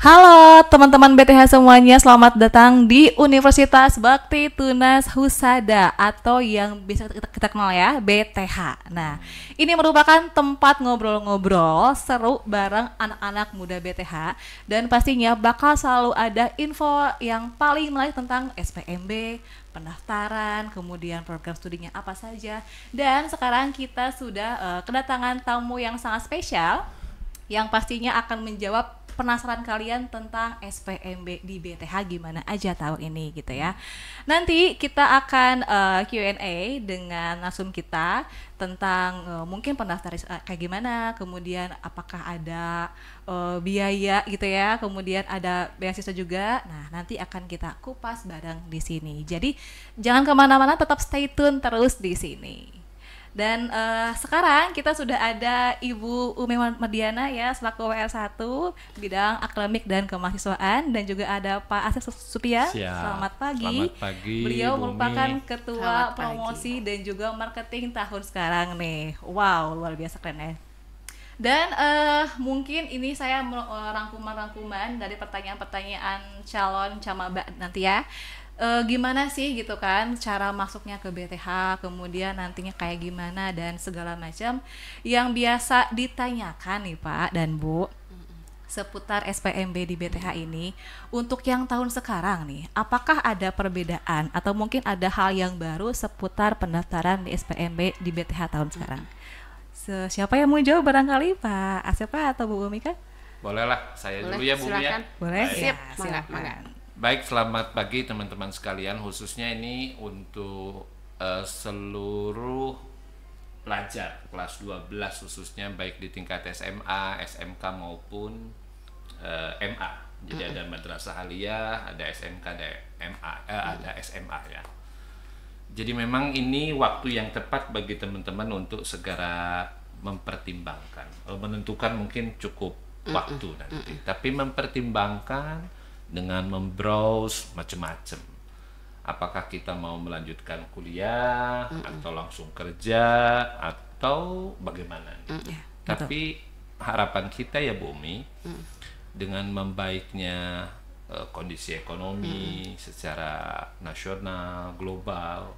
Halo teman-teman BTH semuanya, selamat datang di Universitas Bakti Tunas Husada atau yang bisa kita kenal ya, BTH. Nah, ini merupakan tempat ngobrol-ngobrol seru bareng anak-anak muda BTH dan pastinya bakal selalu ada info yang paling menarik tentang SPMB, pendaftaran, kemudian program studinya apa saja. Dan sekarang kita sudah kedatangan tamu yang sangat spesial yang pastinya akan menjawab penasaran kalian tentang SPMB di BTH gimana aja tahun ini gitu ya. Nanti kita akan Q&A dengan narsum kita tentang mungkin pendaftaran kayak gimana, kemudian apakah ada biaya gitu ya, kemudian ada beasiswa juga. Nah, nanti akan kita kupas bareng di sini. Jadi jangan kemana-mana, tetap stay tune terus di sini. Dan sekarang kita sudah ada Ibu Umi Mardiana ya selaku WR1 bidang akademik dan kemahasiswaan, dan juga ada Pak Asep Supia. Selamat pagi. Selamat pagi. Beliau Bumi merupakan ketua Selamat promosi dan juga marketing tahun sekarang nih. Wow, luar biasa keren ya. Dan mungkin ini saya rangkuman-rangkuman dari pertanyaan-pertanyaan calon camaba nanti ya. Gimana sih gitu kan cara masuknya ke BTH, kemudian nantinya kayak gimana dan segala macam yang biasa ditanyakan nih Pak dan Bu seputar SPMB di BTH ini. Untuk yang tahun sekarang nih, apakah ada perbedaan atau mungkin ada hal yang baru seputar pendaftaran di SPMB di BTH tahun sekarang? Siapa yang mau jawab barangkali, Pak Asep atau Bu Umi kan? Boleh lah, saya dulu ya Bu ya. Boleh. Baik. Ya, silakan. Baik, selamat pagi teman-teman sekalian. Khususnya ini untuk seluruh pelajar kelas 12 khususnya baik di tingkat SMA, SMK maupun MA. Jadi ada madrasah aliyah, ada SMK, ada MA, ada SMA ya. Jadi memang ini waktu yang tepat bagi teman-teman untuk segera mempertimbangkan, menentukan mungkin cukup waktu nanti, tapi mempertimbangkan dengan membrowse macam-macam. Apakah kita mau melanjutkan kuliah atau langsung kerja atau bagaimana? Tapi harapan kita ya Bu Umi, dengan membaiknya kondisi ekonomi secara nasional, global,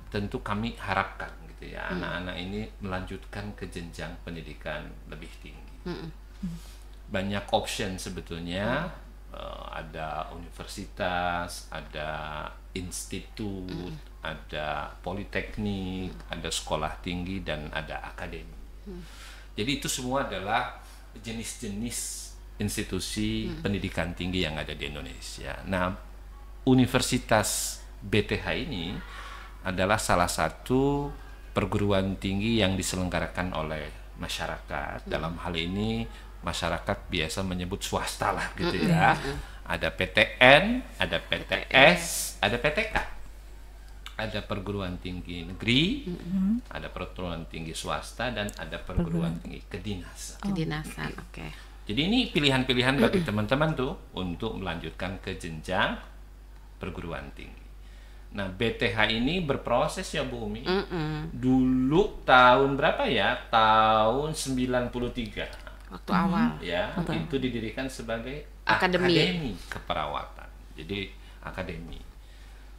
tentu kami harapkan gitu ya anak-anak ini melanjutkan ke jenjang pendidikan lebih tinggi. Banyak option sebetulnya. Ada universitas, ada institut, ada politeknik, ada sekolah tinggi, dan ada akademi. Jadi itu semua adalah jenis-jenis institusi pendidikan tinggi yang ada di Indonesia. Nah, Universitas BTH ini adalah salah satu perguruan tinggi yang diselenggarakan oleh masyarakat. Dalam hal ini masyarakat biasa menyebut swasta lah gitu ya. Ada PTN, ada PTS, ada PTK. Ada perguruan tinggi negeri, ada perguruan tinggi swasta, dan ada perguruan tinggi kedinasan. Kedinasan, oke. Jadi ini pilihan-pilihan bagi teman-teman tuh untuk melanjutkan ke jenjang perguruan tinggi. Nah, BTH ini berproses ya Bu Umi. Dulu tahun berapa ya? Tahun 93. Waktu awal Ya, itu didirikan sebagai akademi keperawatan. Jadi akademi.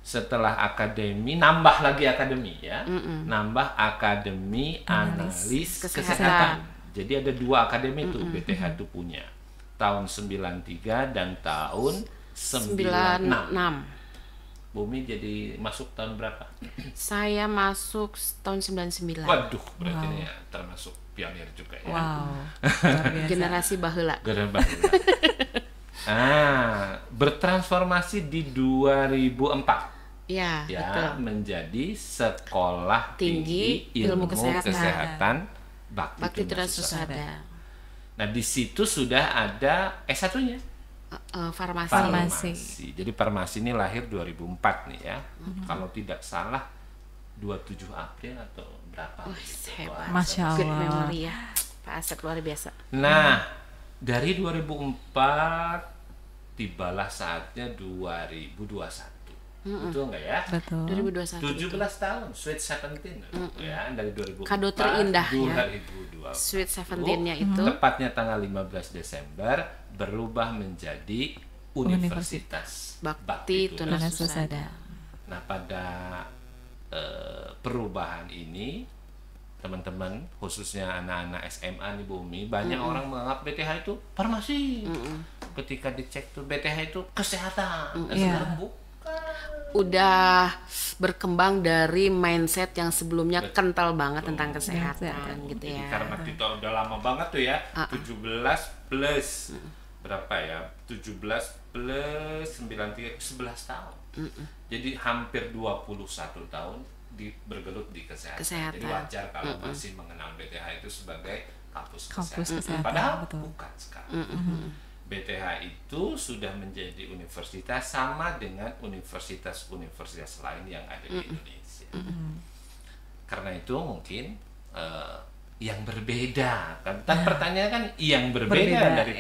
Setelah akademi nambah lagi akademi ya. Nambah akademi analis kesehatan. Jadi ada 2 akademi itu BTH itu punya. Tahun 93 dan tahun 96. Bumi jadi masuk tahun berapa? Saya masuk tahun 99. Waduh, berarti ini ya, termasuk pionir juga ya. Wow. Generasi baheula. Bertransformasi di 2004. Ya, Ya, betul. menjadi Sekolah Tinggi Ilmu Ilmu Kesehatan Bakti Tunas Husada. Husada. Nah, di situ sudah ada S1-nya. Farmasi. Jadi farmasi ini lahir 2004 nih ya. Kalau tidak salah 27 April atau berapa? Hebat. Masya Good Allah. memory ya. Pak Asep luar biasa. Nah, dari 2004 tibalah saatnya 2021. Betul nggak ya? Betul. 2021. 17 tahun, Sweet 17 ya, dari 2004 Kado terindah ya. 2020. Sweet 17-nya itu. Tepatnya tanggal 15 Desember berubah menjadi Universitas Bakti Tunas Tunas Husada. Nah, pada perubahan ini teman-teman, khususnya anak-anak SMA nih Bumi, banyak orang menganggap BTH itu farmasi. Ketika dicek tuh BTH itu kesehatan. Sekarang bukan. Udah berkembang dari mindset yang sebelumnya kental banget tentang kesehatan gitu Jadi ya. karena kita udah lama banget tuh ya, 17 plus berapa ya? 17 plus 93 11 tahun. Jadi hampir 21 tahun bergelut di kesehatan. Jadi wajar kalau masih mengenal BTH itu sebagai kampus kesehatan. Padahal bukan sekarang. BTH itu sudah menjadi universitas sama dengan universitas-universitas lain yang ada di Indonesia. Karena itu mungkin yang berbeda kan pertanyaan kan yang berbeda dari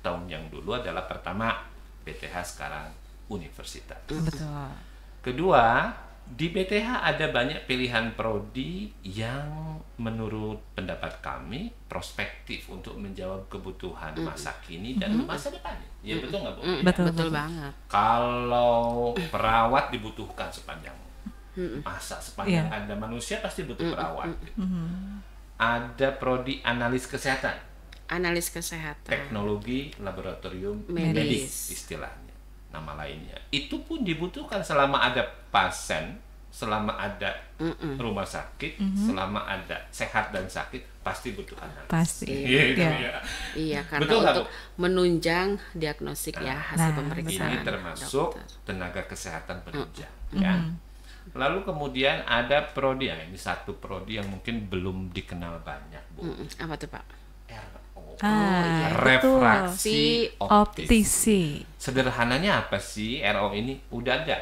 tahun yang dulu adalah pertama BTH sekarang universitas. Betul. Kedua, di BTH ada banyak pilihan prodi yang menurut pendapat kami prospektif untuk menjawab kebutuhan masa kini dan masa depan. Ya betul nggak Bu? Betul banget. Kalau perawat dibutuhkan sepanjang masa, sepanjang ada manusia pasti butuh perawat. Gitu. Ada prodi analis kesehatan, Analis kesehatan. teknologi laboratorium Medis. istilahnya, nama lainnya. Itu pun dibutuhkan selama ada pasien, selama ada rumah sakit, selama ada sehat dan sakit, pasti butuh analis. Pasti. Gitu Ya. ya. Iya, karena Betul nggak, untuk menunjang diagnostik ya hasil Ini pemeriksaan. termasuk dokter. tenaga kesehatan penunjang, ya. Lalu kemudian ada prodi, ini satu prodi yang mungkin belum dikenal banyak, Bu. Apa tuh Pak? RO. Iya, Refraksi Optisi. Sederhananya apa sih RO ini? Udah ada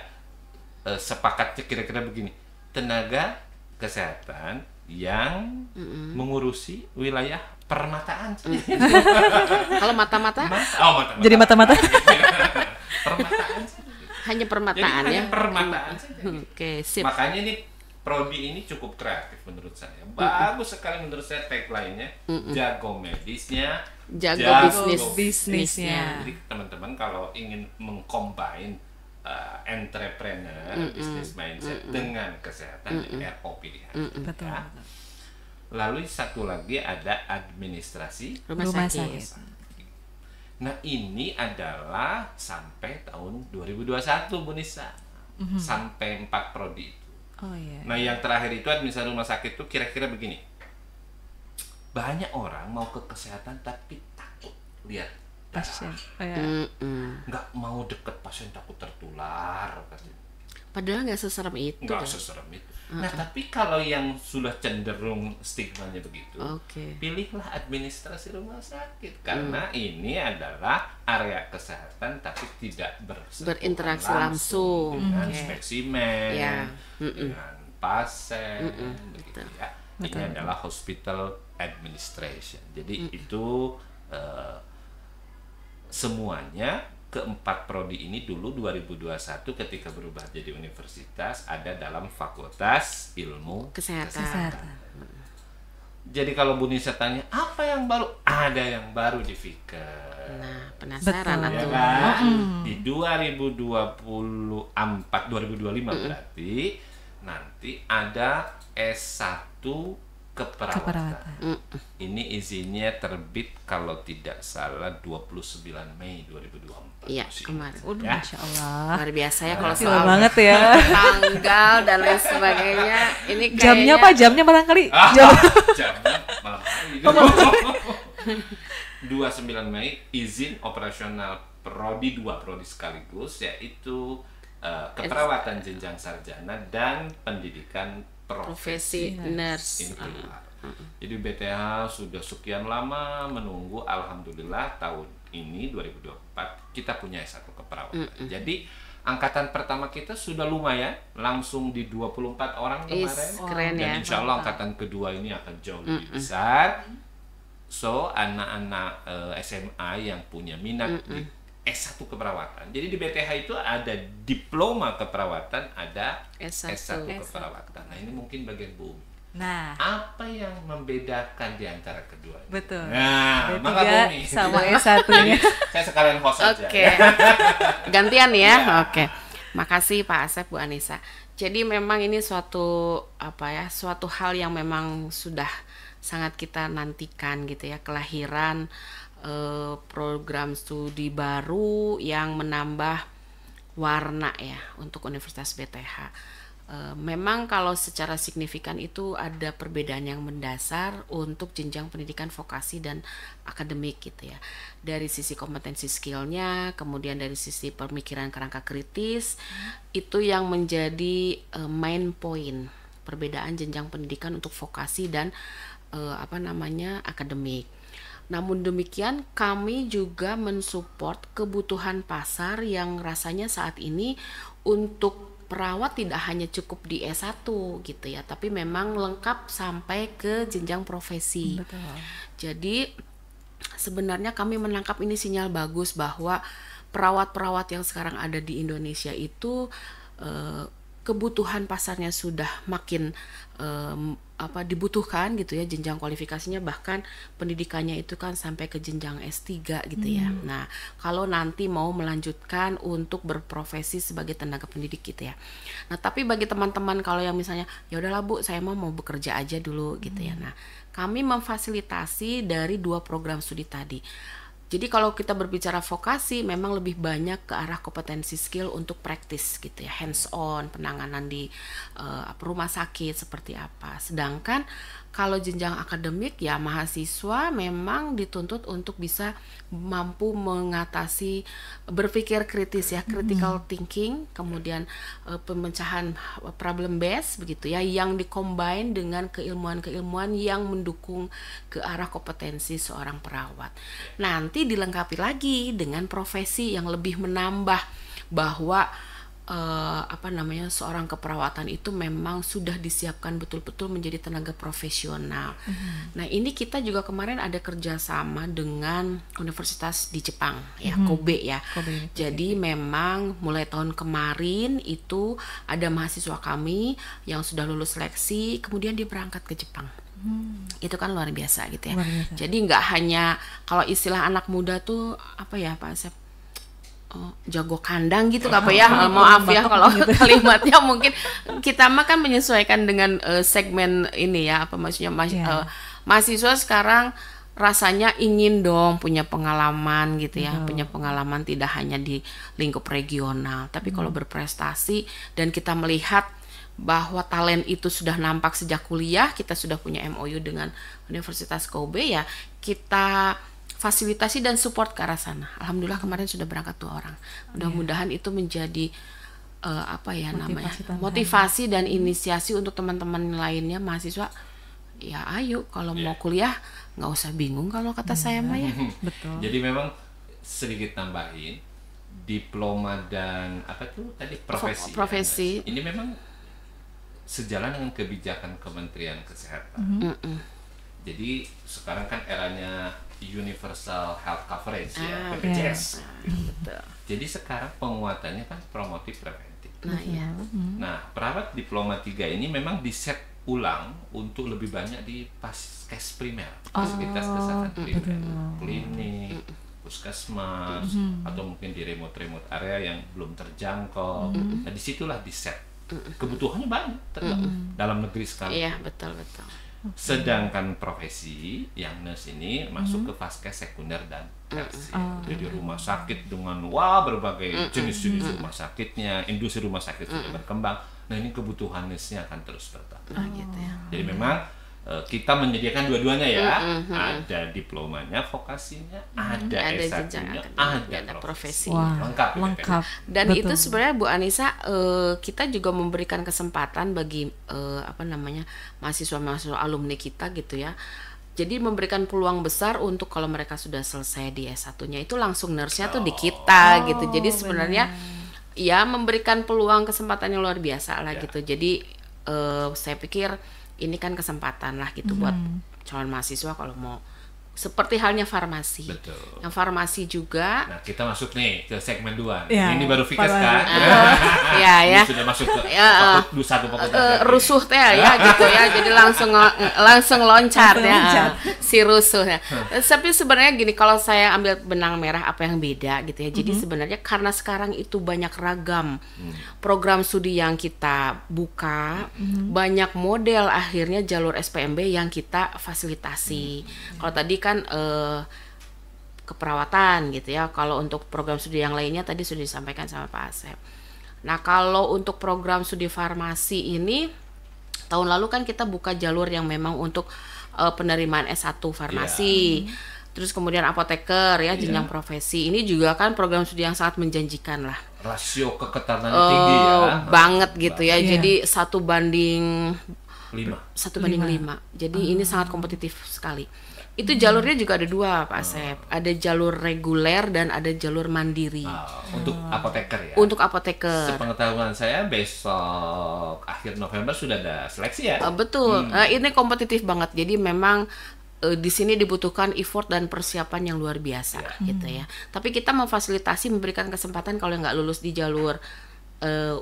sepakatnya kira-kira begini. Tenaga kesehatan yang mengurusi wilayah permataan. Kalau mata-mata Mata. Jadi mata-mata. Permataan. hanya Jadi permataan hanya ya. permataan saja. Oke, sip. Makanya ini prodi ini cukup kreatif menurut saya. Bagus sekali menurut saya tagline-nya. Jago medisnya, Jago bisnisnya. Jadi teman-teman kalau ingin mengcombine entrepreneur, business mindset dengan kesehatan, RO pilihan. Betul. Ya. Lalu satu lagi ada administrasi Rumah Rumah sakit. sakit. Nah ini adalah sampai tahun 2021 Bu Nisa. Sampai 4 prodi itu. Oh iya. Nah yang terakhir itu administrasi rumah sakit itu kira-kira begini. Banyak orang mau ke kesehatan tapi takut lihat Pasien. darah. Oh, iya. Nggak mau deket pasien, takut tertular katanya. Padahal nggak seserem itu. Nggak kan? seserem itu. Nah tapi kalau yang sudah cenderung stigmanya begitu, Oke. pilihlah administrasi rumah sakit karena ini adalah area kesehatan tapi tidak Berinteraksi langsung. dengan Oke. spesimen, Ya. dengan pasien, begitu Betul. ya. Ini adalah hospital administration. Jadi itu semuanya keempat prodi ini dulu 2021 ketika berubah jadi universitas ada dalam Fakultas Ilmu Kesehatan. Kesehatan. Jadi kalau Bu Nisa tanya apa yang baru, ada yang baru di Fiker. Nah, penasaran Betul. Ya atau kan? Di 2025 berarti nanti ada S1 keperawatan. Ini izinnya terbit kalau tidak salah 29 Mei 2024. Iya, Masih kemarin. ingat. Waduh, Ya. Masya Allah. luar biasa ya kalau Gila soal banget ya. tanggal dan lain sebagainya. Ini Jamnya kayaknya apa? Jamnya barangkali. Jam. Jamnya malam hari. 29 Mei izin operasional prodi 2 prodi sekaligus yaitu keperawatan jenjang sarjana dan pendidikan profesi nurse. ini keluar. Jadi BTH sudah sekian lama menunggu, alhamdulillah tahun ini 2024 kita punya S1 keperawatan. Jadi angkatan pertama kita sudah lumayan, langsung di 24 orang kemarin. Keren Dan ya. insya Allah angkatan kedua ini akan jauh lebih besar. So anak-anak SMA yang punya minat di S1 keperawatan. Jadi di BTH itu ada diploma keperawatan, ada S1. S1 keperawatan. Nah, ini mungkin bagian Bu Umi. Nah, Apa yang membedakan di antara keduanya? betul. Nah, B3 maka Bu Umi. sama S1-nya. Saya sekalian host aja. Oke. Gantian ya. Oke. Makasih Pak Asep, Bu Anissa. Jadi memang ini suatu hal yang memang sudah sangat kita nantikan gitu ya, kelahiran program studi baru yang menambah warna ya untuk Universitas BTH. Memang kalau secara signifikan itu ada perbedaan yang mendasar untuk jenjang pendidikan vokasi dan akademik gitu ya. Dari sisi kompetensi skillnya, kemudian dari sisi pemikiran kerangka kritis, itu yang menjadi main point perbedaan jenjang pendidikan untuk vokasi dan akademik. Namun demikian kami juga mensupport kebutuhan pasar yang rasanya saat ini untuk perawat tidak hanya cukup di S1 gitu ya, tapi memang lengkap sampai ke jenjang profesi. Betul. Jadi sebenarnya kami menangkap ini sinyal bagus bahwa perawat-perawat yang sekarang ada di Indonesia itu kebutuhan pasarnya sudah makin dibutuhkan gitu ya, jenjang kualifikasinya bahkan pendidikannya itu kan sampai ke jenjang S3 gitu ya. Nah, kalau nanti mau melanjutkan untuk berprofesi sebagai tenaga pendidik gitu ya. Nah, tapi bagi teman-teman kalau yang misalnya ya udahlah Bu, saya mau bekerja aja dulu gitu ya. Nah, kami memfasilitasi dari 2 program studi tadi. Jadi kalau kita berbicara vokasi memang lebih banyak ke arah kompetensi skill untuk praktis gitu ya, hands on, penanganan di rumah sakit seperti apa. Sedangkan kalau jenjang akademik ya mahasiswa memang dituntut untuk bisa mampu mengatasi berpikir kritis ya, critical thinking, kemudian pemecahan problem base begitu ya, yang dikombin dengan keilmuan-keilmuan yang mendukung ke arah kompetensi seorang perawat. Nanti dilengkapi lagi dengan profesi yang lebih menambah bahwa seorang keperawatan itu memang sudah disiapkan betul-betul menjadi tenaga profesional. Nah, ini kita juga kemarin ada kerjasama dengan universitas di Jepang ya, Kobe ya. Jadi memang mulai tahun kemarin itu ada mahasiswa kami yang sudah lulus seleksi, kemudian dia berangkat ke Jepang. Itu kan luar biasa gitu ya. Jadi nggak hanya kalau istilah anak muda tuh apa ya Pak Asep, jago kandang gitu apa ya, maaf ya kalau kalimatnya mungkin kita mah kan menyesuaikan dengan segmen ini ya, apa maksudnya mahasiswa sekarang rasanya ingin dong punya pengalaman gitu ya, punya pengalaman tidak hanya di lingkup regional, tapi kalau berprestasi dan kita melihat bahwa talent itu sudah nampak sejak kuliah, kita sudah punya MOU dengan Universitas Kobe ya, kita fasilitasi dan support ke arah sana. Alhamdulillah kemarin sudah berangkat 2 orang. Mudah-mudahan itu menjadi motivasi dan inisiasi untuk teman-teman lainnya mahasiswa. Ya ayo kalau mau kuliah nggak usah bingung kalau kata saya mah ya. Betul. Jadi memang sedikit tambahin diploma dan profesi. Ini memang sejalan dengan kebijakan Kementerian Kesehatan. Jadi sekarang kan eranya Universal Health Coverage ya, BPJS. Jadi sekarang penguatannya kan promotif preventif. Nah, perawat diploma 3 ini memang diset ulang untuk lebih banyak di paskes primer, fasilitas kesehatan primer, klinik, puskesmas, atau mungkin di remote area yang belum terjangkau. Nah, disitulah diset. Kebutuhannya banyak tetap dalam negeri sekarang. Iya, betul. Sedangkan profesi yang nurse ini masuk ke vaskes sekunder dan tersier. Jadi rumah sakit dengan berbagai jenis-jenis rumah sakitnya, industri rumah sakit sudah berkembang. Nah, ini kebutuhan nurse-nya akan terus bertambah. Gitu ya. Jadi memang kita menyediakan dua-duanya ya. Ada diplomanya, vokasinya, ada S1-nya, ada profesi. Lengkap. Dan betul. Itu sebenarnya Bu Anissa, kita juga memberikan kesempatan bagi mahasiswa-mahasiswa alumni kita gitu ya. Jadi memberikan peluang besar untuk kalau mereka sudah selesai di S1-nya itu langsung nurse-nya tuh di kita gitu. Jadi sebenarnya ya memberikan peluang kesempatan yang luar biasa lah gitu. Jadi saya pikir ini kan kesempatan lah gitu buat calon mahasiswa kalau mau seperti halnya farmasi. Betul. Yang farmasi juga. Nah, kita masuk nih ke segmen 2. Ya, Ini baru Vikas farmasi. kan? Ya, Ini ya. sudah masuk ke Ya, satu fakultas. rusuh teh ya gitu ya. Jadi langsung loncat ya. loncat. Si rusuh ya. Tapi sebenarnya gini, kalau saya ambil benang merah apa yang beda gitu ya. Jadi sebenarnya karena sekarang itu banyak ragam program studi yang kita buka, banyak model akhirnya jalur SPMB yang kita fasilitasi. Kalau tadi kan keperawatan gitu ya. Kalau untuk program studi yang lainnya tadi sudah disampaikan sama Pak Asep. Nah, kalau untuk program studi farmasi ini tahun lalu kan kita buka jalur yang memang untuk penerimaan S1 farmasi. Terus kemudian apoteker ya, jenjang profesi. Ini juga kan program studi yang sangat menjanjikan lah. Rasio keketanannya tinggi ya. Banget gitu ya. Iya. Jadi 1:5. 5. Jadi ini sangat kompetitif sekali. Itu jalurnya juga ada 2, Pak Asep. Ada jalur reguler dan ada jalur mandiri. Untuk apoteker ya. Untuk apoteker. Sepengetahuan saya besok akhir November sudah ada seleksi ya. Betul. Ini kompetitif banget. Jadi memang di sini dibutuhkan effort dan persiapan yang luar biasa gitu ya. Tapi kita memfasilitasi, memberikan kesempatan kalau yang nggak lulus di jalur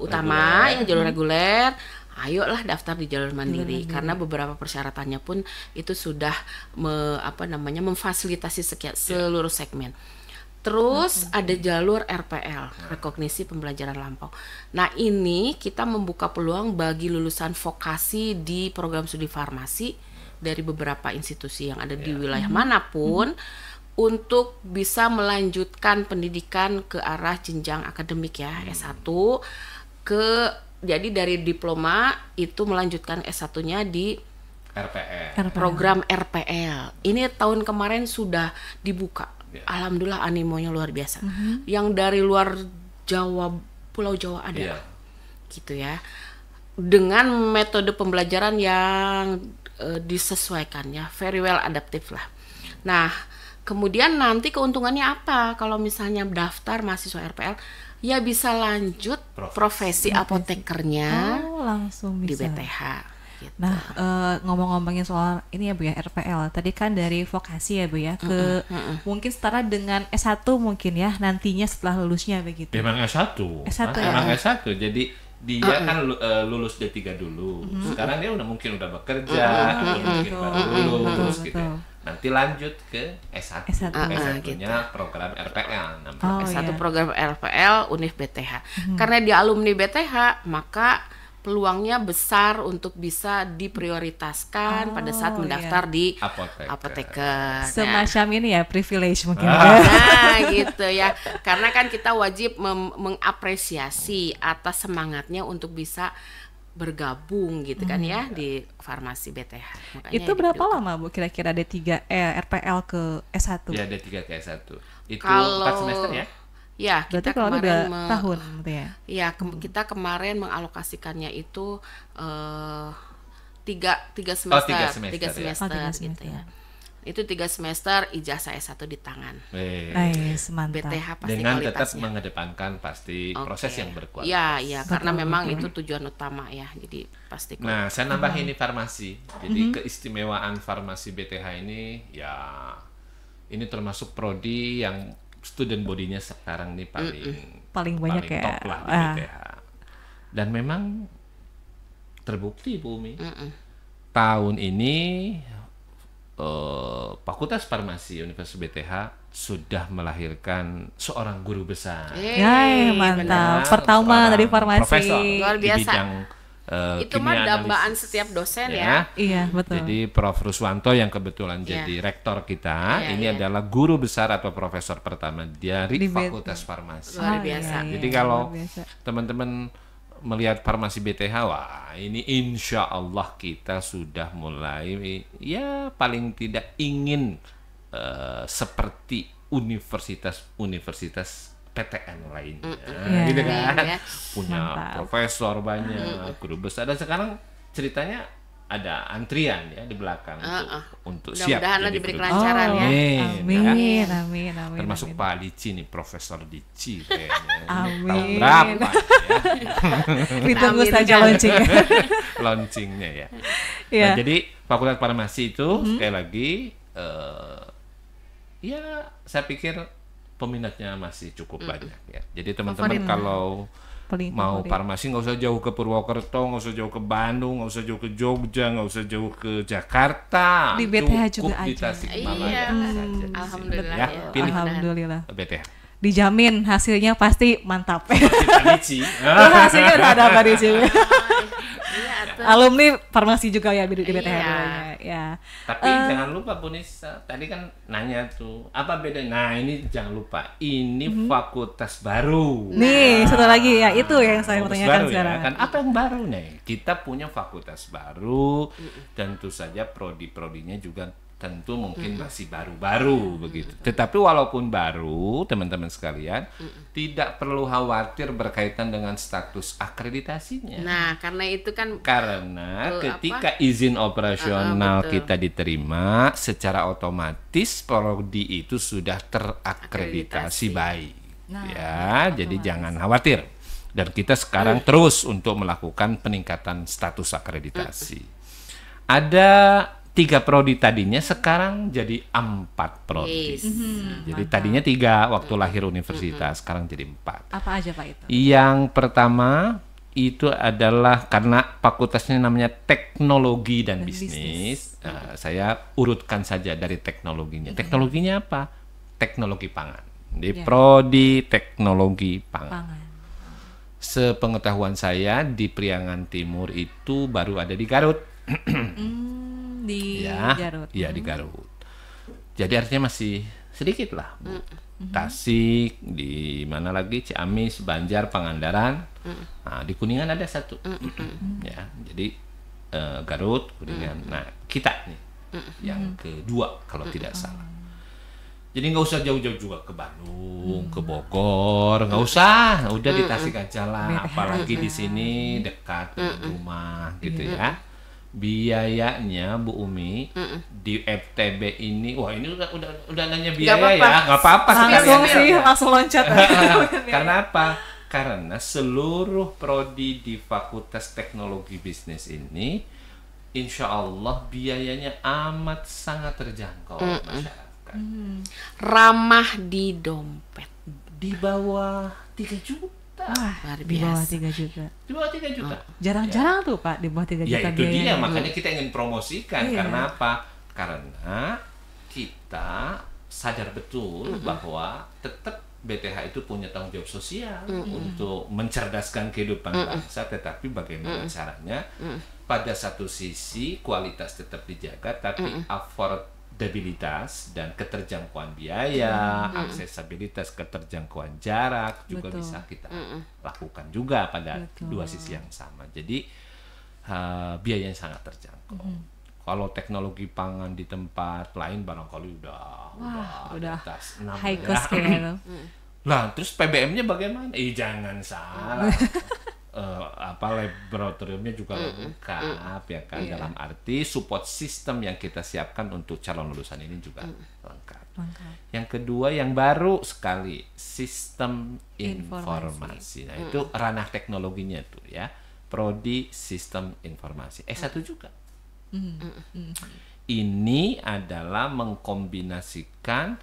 utama, yang jalur reguler, ayolah daftar di jalur mandiri karena beberapa persyaratannya pun itu sudah memfasilitasi seluruh segmen. Terus ada jalur RPL, rekognisi pembelajaran lampau. Nah, ini kita membuka peluang bagi lulusan vokasi di program studi farmasi dari beberapa institusi yang ada di wilayah manapun untuk bisa melanjutkan pendidikan ke arah jenjang akademik ya, S1 jadi dari diploma itu melanjutkan S1-nya di RPL. program RPL. Ini tahun kemarin sudah dibuka. Alhamdulillah animonya luar biasa. Yang dari luar Jawa, Pulau Jawa ada. Gitu ya. Dengan metode pembelajaran yang disesuaikan ya, very well adaptive lah. Nah, kemudian nanti keuntungannya apa kalau misalnya daftar mahasiswa RPL? Ya bisa lanjut profesi apotekernya langsung di bisa. BTH. Gitu. Nah, ngomong-ngomongin soal ini ya Bu ya, RPL. Tadi kan dari vokasi ya Bu ya ke mungkin setara dengan S1 mungkin ya nantinya setelah lulusnya begitu. Memang S1. S1 Memang ya. S1. Jadi dia kan lulus D3 dulu. Sekarang dia mungkin udah bekerja atau mungkin baru lulus gitu. Ya. Nanti lanjut ke S1. S1-nya gitu. program RPL namanya. Oh, S1 iya. program RPL Univ BTH. Karena dia alumni BTH, maka peluangnya besar untuk bisa diprioritaskan pada saat mendaftar di apoteker. Semacam ini ya privilege mungkin. Nah gitu ya, karena kan kita wajib mengapresiasi atas semangatnya untuk bisa bergabung gitu kan ya di farmasi BTH. Makanya Itu berapa lama Bu kira-kira D3 RPL ke S1? Ya D3 ke S1. Itu Kalau 4 semester ya? Ya, Berarti kita kalau udah kemarin tahun gitu ya. Ya, kita kemarin mengalokasikannya itu tiga semester, tiga semester, tiga ya. semester, tiga gitu semester. ya. Itu 3 semester, ijazah S1 di tangan. Nice, mantap. BTH pasti Dengan tetap kualitasnya. mengedepankan pasti proses yang berkualitas. Iya, karena memang itu tujuan utama ya. Jadi pasti. Nah, saya nambah ini farmasi. Jadi keistimewaan farmasi BTH ini ya ini termasuk prodi yang student body-nya sekarang nih Paling banyak ya. top lah di BTH. Dan memang terbukti Bu Umi. Tahun ini Fakultas Farmasi Universitas BTH sudah melahirkan seorang guru besar. Yay, mantap. Benar, Pertama seorang dari farmasi. profesor Luar di biasa. bidang Itu mah kimia dambaan analisis. setiap dosen ya. Iya, betul. Jadi Prof. Ruswanto yang kebetulan jadi rektor kita, ini adalah guru besar atau profesor pertama dari Di Fakultas Farmasi. Luar biasa. Jadi kalau teman-teman melihat farmasi BTH, wah ini insya Allah kita sudah mulai ya paling tidak ingin seperti universitas PTN lainnya, gitu kan? Punya profesor banyak, guru besar, dan sekarang ceritanya ada antrian ya di belakang untuk siap Mudah-mudahan jadi diberi guru kelancaran besar. ya. Amin. Termasuk Pak Dici nih, Profesor Dici kayaknya. Amin. Tahun berapa ya? Ditunggu saja launching. Launchingnya ya. Iya. Nah, jadi Fakultas Farmasi itu sekali lagi ya saya pikir peminatnya masih cukup banyak ya. Jadi teman-teman Favorit. kalau mau Favorit. farmasi nggak usah jauh ke Purwokerto, nggak usah jauh ke Bandung, nggak usah jauh ke Jogja, nggak usah jauh ke Jakarta. Di BTH Cukup juga di aja. Tasikmalaya Iya. saja. Alhamdulillah Ya, ya. pilih Alhamdulillah. BTH. Dijamin hasilnya pasti mantap. Tanici. Hasilnya udah ada apa di sini. Iya, tuh. Alumni farmasi juga ya di BTH Iya. dulunya, ya. Tapi jangan lupa Bu Nisa, tadi kan nanya tuh apa bedanya. Nah ini jangan lupa, ini fakultas baru. Nih, satu lagi ya, itu yang saya mau Fakultas tanyakan baru ya, sekarang. kan apa yang baru nih? Kita punya fakultas baru, tentu saja prodi-prodinya juga tentu mungkin masih baru-baru begitu. Tetapi walaupun baru, teman-teman sekalian, tidak perlu khawatir berkaitan dengan status akreditasinya. Nah, karena itu kan Karena Betul, ketika izin operasional betul. kita diterima, secara otomatis prodi itu sudah terakreditasi baik. Ya, jadi jangan khawatir. Dan kita sekarang terus untuk melakukan peningkatan status akreditasi. Ada 3 prodi tadinya, sekarang jadi 4 prodi. Yes. Jadi tadinya 3 waktu lahir universitas, sekarang jadi 4. Apa aja Pak itu? Yang pertama itu adalah karena fakultasnya namanya teknologi dan bisnis. Saya urutkan saja dari teknologinya. Teknologinya apa? Teknologi pangan. Di prodi teknologi pangan. Pangan. Sepengetahuan saya di Priangan Timur itu baru ada di Garut. Di Ya, Garut. iya di Garut. Jadi artinya masih sedikit lah, Bu. Tasik, di mana lagi, Ciamis, Banjar, Pangandaran. Nah, di Kuningan ada 1. Ya, jadi Garut, Kuningan. Nah, kita nih yang kedua kalau tidak salah. Jadi nggak usah jauh-jauh juga ke Bandung, ke Bogor, nggak usah. Udah di Tasik aja lah. Apalagi di sini dekat dengan rumah, gitu ya. Biayanya Bu Umi di FTB ini, wah ini udah nanya biaya apa-apa. ya, nggak apa-apa Langsung sekalian sih, ya. langsung loncat. Karena apa? Karena seluruh prodi di Fakultas Teknologi Bisnis ini, insya Allah biayanya amat sangat terjangkau oleh masyarakat. ramah di dompet. Di bawah 3 juta. Luar Di bawah biasa. 3 juta. Di bawah 3 juta. Jarang-jarang tuh Pak di bawah 3 Ya juta itu dia, biayanya. makanya kita ingin promosikan. Iya. Karena apa? Karena kita sadar betul bahwa tetap BTH itu punya tanggung jawab sosial untuk mencerdaskan kehidupan bangsa, tetapi bagaimana caranya pada satu sisi kualitas tetap dijaga, tapi affordabilitas dan keterjangkauan biaya, aksesibilitas, keterjangkauan jarak juga Betul. bisa kita lakukan juga pada Betul. dua sisi yang sama. Jadi biayanya sangat terjangkau. Kalau teknologi pangan di tempat lain barangkali udah di udah atas 6 high ya. cost kayaknya tuh. Lah, terus PBM-nya bagaimana? Jangan salah. Laboratoriumnya juga lengkap ya kan, dalam arti support system yang kita siapkan untuk calon lulusan ini juga lengkap. Yang kedua yang baru sekali, sistem informasi. Nah, itu ranah teknologinya tuh ya. Prodi sistem informasi. S1 juga. Ini adalah mengkombinasikan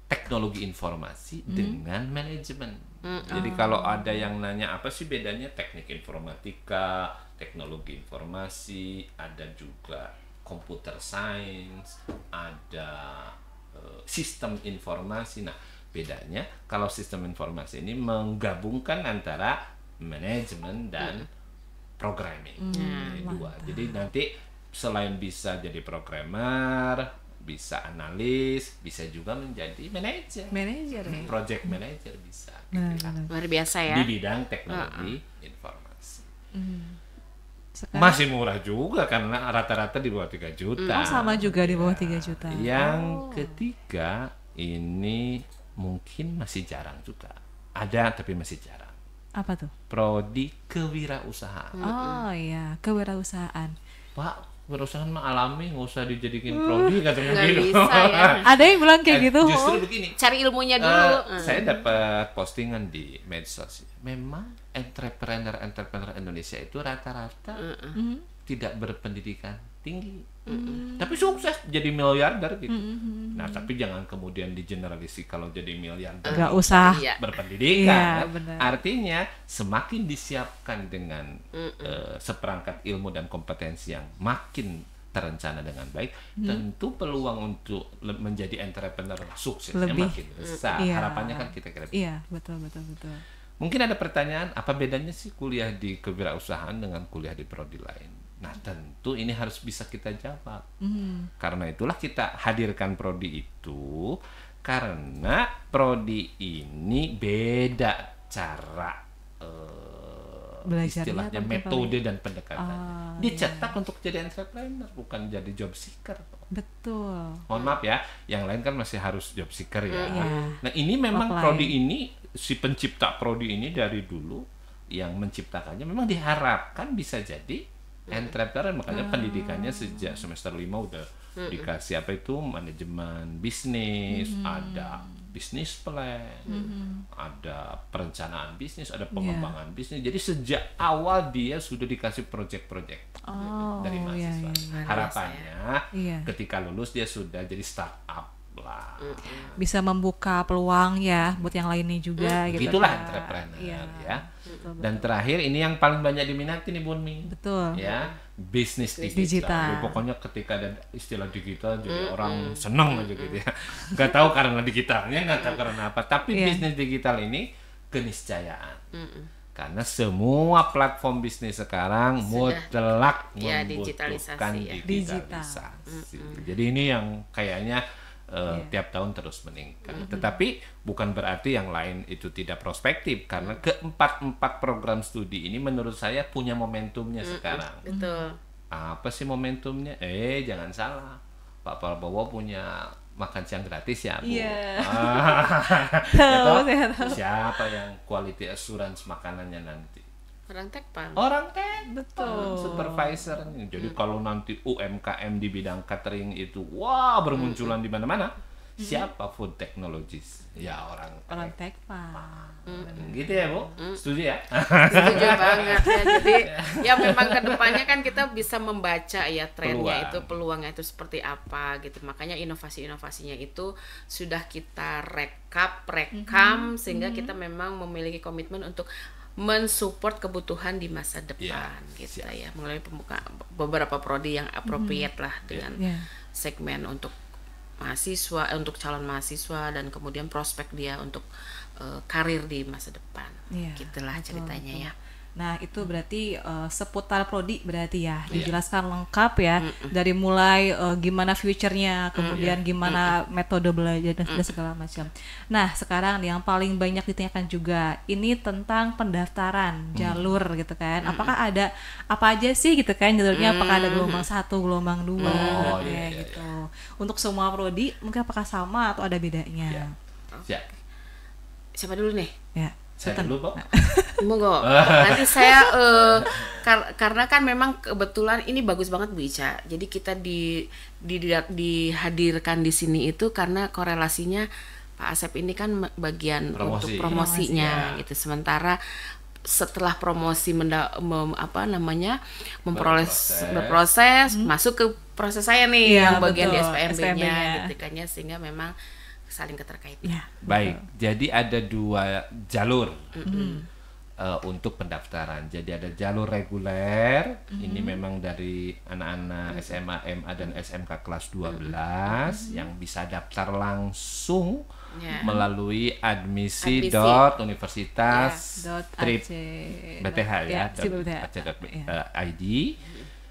teknologi informasi dengan manajemen. Jadi kalau ada yang nanya apa sih bedanya teknik informatika, teknologi informasi, ada juga computer science, ada sistem informasi. Nah, bedanya kalau sistem informasi ini menggabungkan antara manajemen dan programming. Ini dua. Jadi nanti selain bisa jadi programmer, bisa analis, bisa juga menjadi manajer. Manajer ya. Project manager bisa. Benar-benar. Luar biasa ya. Di bidang teknologi informasi. Sekarang Masih murah juga karena rata-rata di bawah 3 juta. sama juga di bawah 3 juta. Yang ketiga ini mungkin masih jarang juga. Ada tapi masih jarang. Apa tuh? Prodi kewirausahaan. Oh iya, kewirausahaan. Pak, kewirausahaan mah alami, nggak usah dijadikan prodi katanya Nggak gitu. bisa ya. Ada yang bilang kayak gitu. Justru begini. Cari ilmunya dulu. Saya dapat postingan di medsos. Memang entrepreneur Indonesia itu rata-rata tidak berpendidikan tinggi. Tapi sukses jadi miliarder gitu. Nah, tapi jangan kemudian digeneralisasi kalau jadi miliarder Nggak usah. berpendidikan. Iya, benar. Artinya semakin disiapkan dengan seperangkat ilmu dan kompetensi yang makin terencana dengan baik, tentu peluang untuk menjadi entrepreneur suksesnya Lebih. makin besar. Iya. Harapannya kan kita kira. Iya, betul. Mungkin ada pertanyaan, apa bedanya sih kuliah di kewirausahaan dengan kuliah di prodi lain? Nah, tentu ini harus bisa kita jawab. Karena itulah kita hadirkan prodi itu, karena prodi ini beda cara Belajarnya istilahnya, atau metode dan pendekatannya. Dicetak untuk jadi entrepreneur, bukan jadi job seeker. Betul. Mohon maaf ya, yang lain kan masih harus job seeker ya. Iya. Nah, ini memang Offline. prodi ini, si pencipta prodi ini dari dulu yang menciptakannya memang diharapkan bisa jadi entrepreneur, makanya pendidikannya sejak semester 5 udah dikasih apa itu manajemen bisnis, ada bisnis plan, ada perencanaan bisnis, ada pengembangan bisnis. Jadi sejak awal dia sudah dikasih project-project dari mahasiswa. iya. Harapannya Iya. ketika lulus dia sudah jadi startup lah. Bisa membuka peluang ya buat yang lainnya juga gitu. Itulah Kak. entrepreneur Iya. ya. Betul. Dan terakhir ini yang paling banyak diminati nih Bunmi. Betul. Ya, bisnis digital. Digital. Ya, pokoknya ketika ada istilah digital jadi orang seneng aja gitu ya. Nggak tahu karena digitalnya, nggak tahu karena apa. Tapi Iya. bisnis digital ini keniscayaan. Karena semua platform bisnis sekarang mutlak ya, membutuhkan digitalisasi, ya. digitalisasi. Jadi ini yang kayaknya tiap tahun terus meningkat. Tetapi bukan berarti yang lain itu tidak prospektif, karena keempat program studi ini menurut saya punya momentumnya sekarang. Betul. Apa sih momentumnya? Jangan salah, Pak Prabowo punya makan siang gratis ya, Bu. Iya. Ya toh? Saya tahu. Siapa yang quality assurance makanannya nanti? Orang Tekpan. Orang teh, Betul. supervisor. Jadi kalau nanti UMKM di bidang catering itu wah bermunculan di mana-mana, siapa food technologies? Ya orang Tekpan. gitu ya, Bu. Setuju ya? Setuju banget ya. Jadi ya memang kedepannya kan kita bisa membaca ya trennya peluangnya itu seperti apa gitu. Makanya inovasi-inovasinya itu sudah kita rekam sehingga kita memang memiliki komitmen untuk mensupport kebutuhan di masa depan gitu ya, melalui pembukaan beberapa prodi yang appropriate lah dengan segmen untuk mahasiswa, untuk calon mahasiswa, dan kemudian prospek dia untuk karir di masa depan. Gitulah ceritanya ya. Nah, itu berarti seputar prodi berarti ya dijelaskan lengkap ya, dari mulai gimana future-nya, kemudian gimana metode belajar dan segala macam. Nah, sekarang yang paling banyak ditanyakan juga ini tentang pendaftaran jalur gitu kan. Apakah ada apa aja sih gitu kan jalurnya? Apakah ada gelombang 1, gelombang 2 gitu. Untuk semua prodi mungkin apakah sama atau ada bedanya? Siapa dulu nih? Ya. Saya dulu, Pak. Monggo. Nanti saya karena kan memang kebetulan ini bagus banget Bu Ica. Jadi kita dihadirkan di sini itu karena korelasinya Pak Asep ini kan bagian untuk promosinya gitu. Sementara setelah promosi berproses masuk ke proses saya nih yang bagian di SPMB-nya gitu kan ya, sehingga memang saling keterkaitan. Baik, jadi ada 2 jalur untuk pendaftaran. Jadi ada jalur reguler, ini memang dari anak-anak SMA, MA dan SMK kelas 12 yang bisa daftar langsung melalui admisi.universitas.bth ya, .ac.id.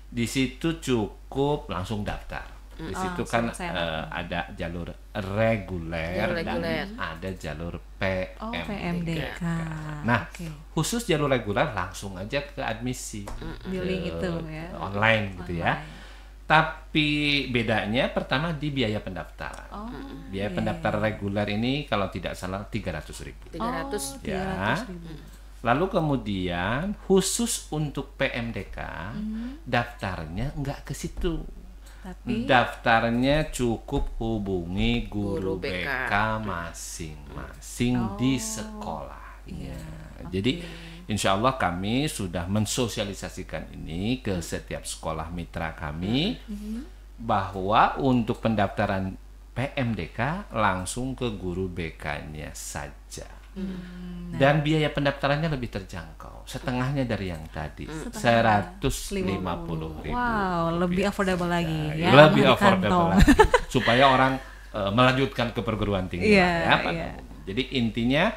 Di situ cukup langsung daftar. Di situ kan ada jalur reguler dan ada jalur PMDK. Nah, khusus jalur reguler langsung aja ke admisi, Di link itu ya. online gitu ya. Tapi bedanya pertama di biaya pendaftaran. Biaya pendaftaran reguler ini kalau tidak salah 300.000. 300 ya. Lalu kemudian khusus untuk PMDK daftarnya enggak ke situ. Tapi daftarnya cukup hubungi guru BK masing-masing di sekolah. Jadi Insya Allah kami sudah mensosialisasikan ini ke setiap sekolah mitra kami bahwa untuk pendaftaran PMDK langsung ke guru BK-nya saja. Dan biaya pendaftarannya lebih terjangkau, setengahnya dari yang tadi, 150.000. Wow, lebih affordable lagi ya. Lebih di affordable kantong. lagi, supaya orang melanjutkan ke perguruan tinggi Iya, lah ya, Pak. iya. Jadi intinya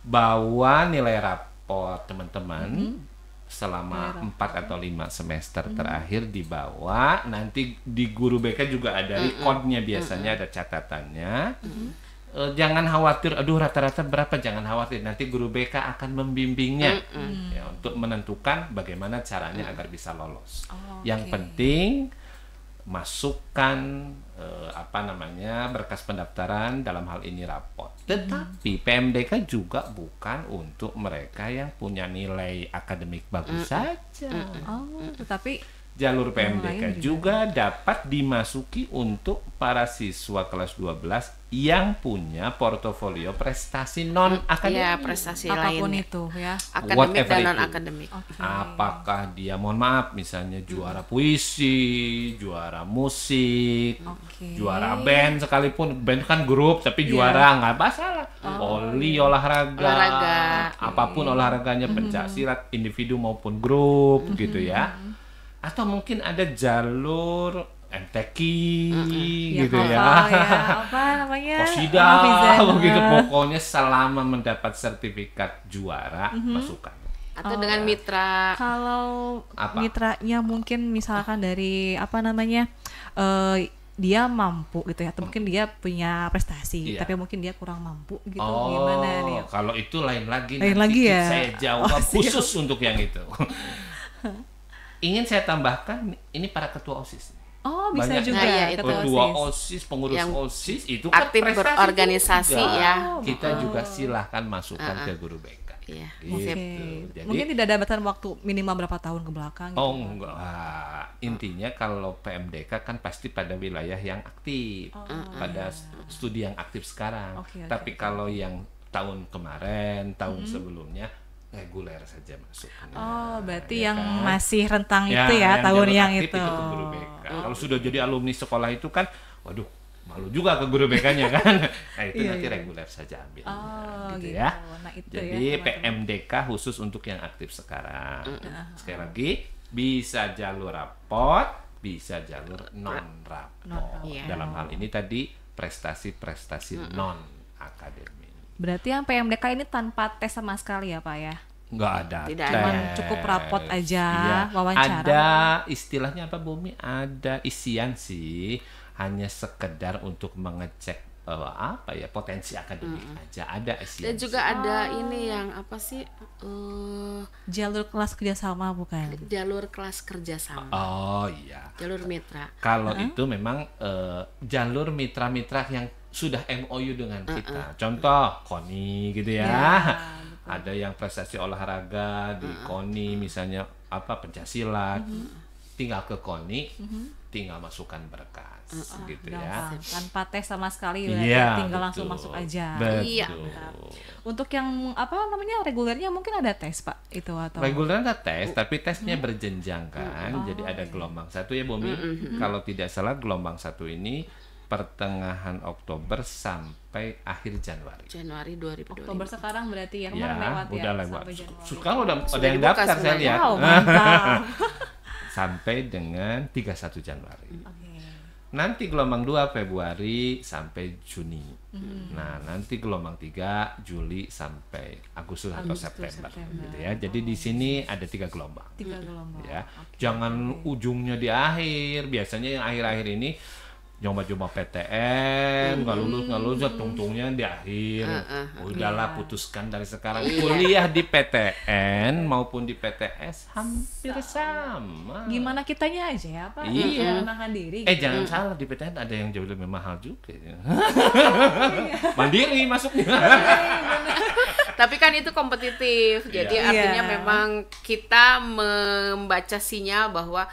bawa nilai raport teman-teman selama 4 atau 5 semester terakhir dibawa, nanti di guru BK juga ada recordnya, biasanya ada catatannya. Jangan khawatir, aduh rata-rata berapa, jangan khawatir, nanti guru BK akan membimbingnya ya, untuk menentukan bagaimana caranya agar bisa lolos. Yang penting masukkan berkas pendaftaran, dalam hal ini raport. Tetapi PMDK juga bukan untuk mereka yang punya nilai akademik bagus saja. Tetapi Jalur PMDK lain juga dapat dimasuki untuk para siswa kelas 12 yang punya portofolio prestasi non akademik. Ya, prestasi apapun lainnya. itu ya. Akademik Whatever dan itu. non akademik. Apakah dia, mohon maaf, misalnya juara puisi, juara musik, juara band, sekalipun band kan grup tapi juara nggak masalah. Voli, olahraga, apapun olahraganya, pencak silat individu maupun grup gitu ya. Atau mungkin ada jalur MTQ gitu ya. Apa namanya? Qasidah begitu, pokoknya selama mendapat sertifikat juara masukkan. Atau dengan mitra. Kalau Apa? mitranya mungkin misalkan dari dia mampu gitu ya, atau mungkin dia punya prestasi, Iya. tapi mungkin dia kurang mampu gitu, gimana nih? Kalau itu lain lagi. Lain nanti lagi ya? Saya jawab siap. khusus untuk yang itu. Ingin saya tambahkan, ini para ketua OSIS. Oh, bisa Banyak juga Nah, ya, itu. ketua OSIS, pengurus Yang OSIS itu kan aktif prestasi berorganisasi juga. ya. Kita juga silahkan masukkan ke guru BK. Iya. Gitu. Oke. Jadi, Mungkin tidak ada batasan waktu minimal berapa tahun ke belakang gitu. oh enggak. Intinya kalau PMDK kan pasti pada wilayah yang aktif, pada studi yang aktif sekarang. Oke. Tapi kalau yang tahun kemarin, tahun sebelumnya reguler saja masuk. Oh, berarti ya yang kan? masih rentang Ya, itu ya, tahun jalur yang aktif itu. ke guru BK. Kalau sudah jadi alumni sekolah itu kan, waduh, malu juga ke guru BK-nya kan. Nah, itu nanti reguler saja ambil. Oh, gitu. Ya. Nah, itu Jadi ya, teman-teman. PMDK khusus untuk yang aktif sekarang. Sekali lagi, bisa jalur raport, bisa jalur non raport. Iya. Dalam hal ini tadi prestasi-prestasi non akademik. Berarti yang PMDK ini tanpa tes sama sekali ya, Pak ya? Nggak ada Tidak tes. ada. Cuman cukup raport aja, Iya. wawancara. Ada istilahnya apa, Bumi? Ada isian sih, hanya sekedar untuk mengecek potensi akademik aja. Ada isian. Dan juga ada ini yang apa sih? Jalur kelas kerjasama bukan? Jalur kelas kerjasama. Oh iya. Jalur mitra. Kalau itu memang jalur mitra-mitra yang sudah MOU dengan kita. Contoh KONI gitu ya. Ada yang prestasi olahraga di KONI, misalnya pencaksilat. Tinggal ke KONI, tinggal masukkan berkas gitu ya. Gampang. Tanpa tes sama sekali berarti Iya, tinggal betul. langsung masuk aja. Betul. Iya. Untuk yang regulernya mungkin ada tes, Pak, itu atau Reguler ada tes, tapi tesnya berjenjang kan. Jadi ada gelombang 1 ya, Bumi. Kalau tidak salah gelombang 1 ini pertengahan Oktober sampai akhir Januari. Januari 2025. Oktober sekarang berarti ya, Ya, kemarin lewat ya. udah lewat. sampai Januari. Sekarang udah ada Sudah yang dibuka daftar saya sebenarnya. lihat. Wow, mantap. Sampai dengan 31 Januari. Oke. Nanti gelombang 2 Februari sampai Juni. Nah, nanti gelombang 3 Juli sampai Agustus atau September. Gitu ya. Jadi di sini ada 3 gelombang. 3 gelombang. Ya. Jangan ujungnya di akhir. Biasanya yang akhir-akhir ini nyoba-nyoba PTN, nggak lulus, tungtungnya di akhir. Udahlah, putuskan dari sekarang. Kuliah di PTN maupun di PTS hampir sama. Gimana kitanya aja ya, Pak? Iya. Menenangkan diri. Jangan salah, di PTN ada yang jauh lebih mahal juga. Mandiri masuknya. Tapi kan itu kompetitif. Jadi Iya. artinya Iya. memang kita membaca sinyal bahwa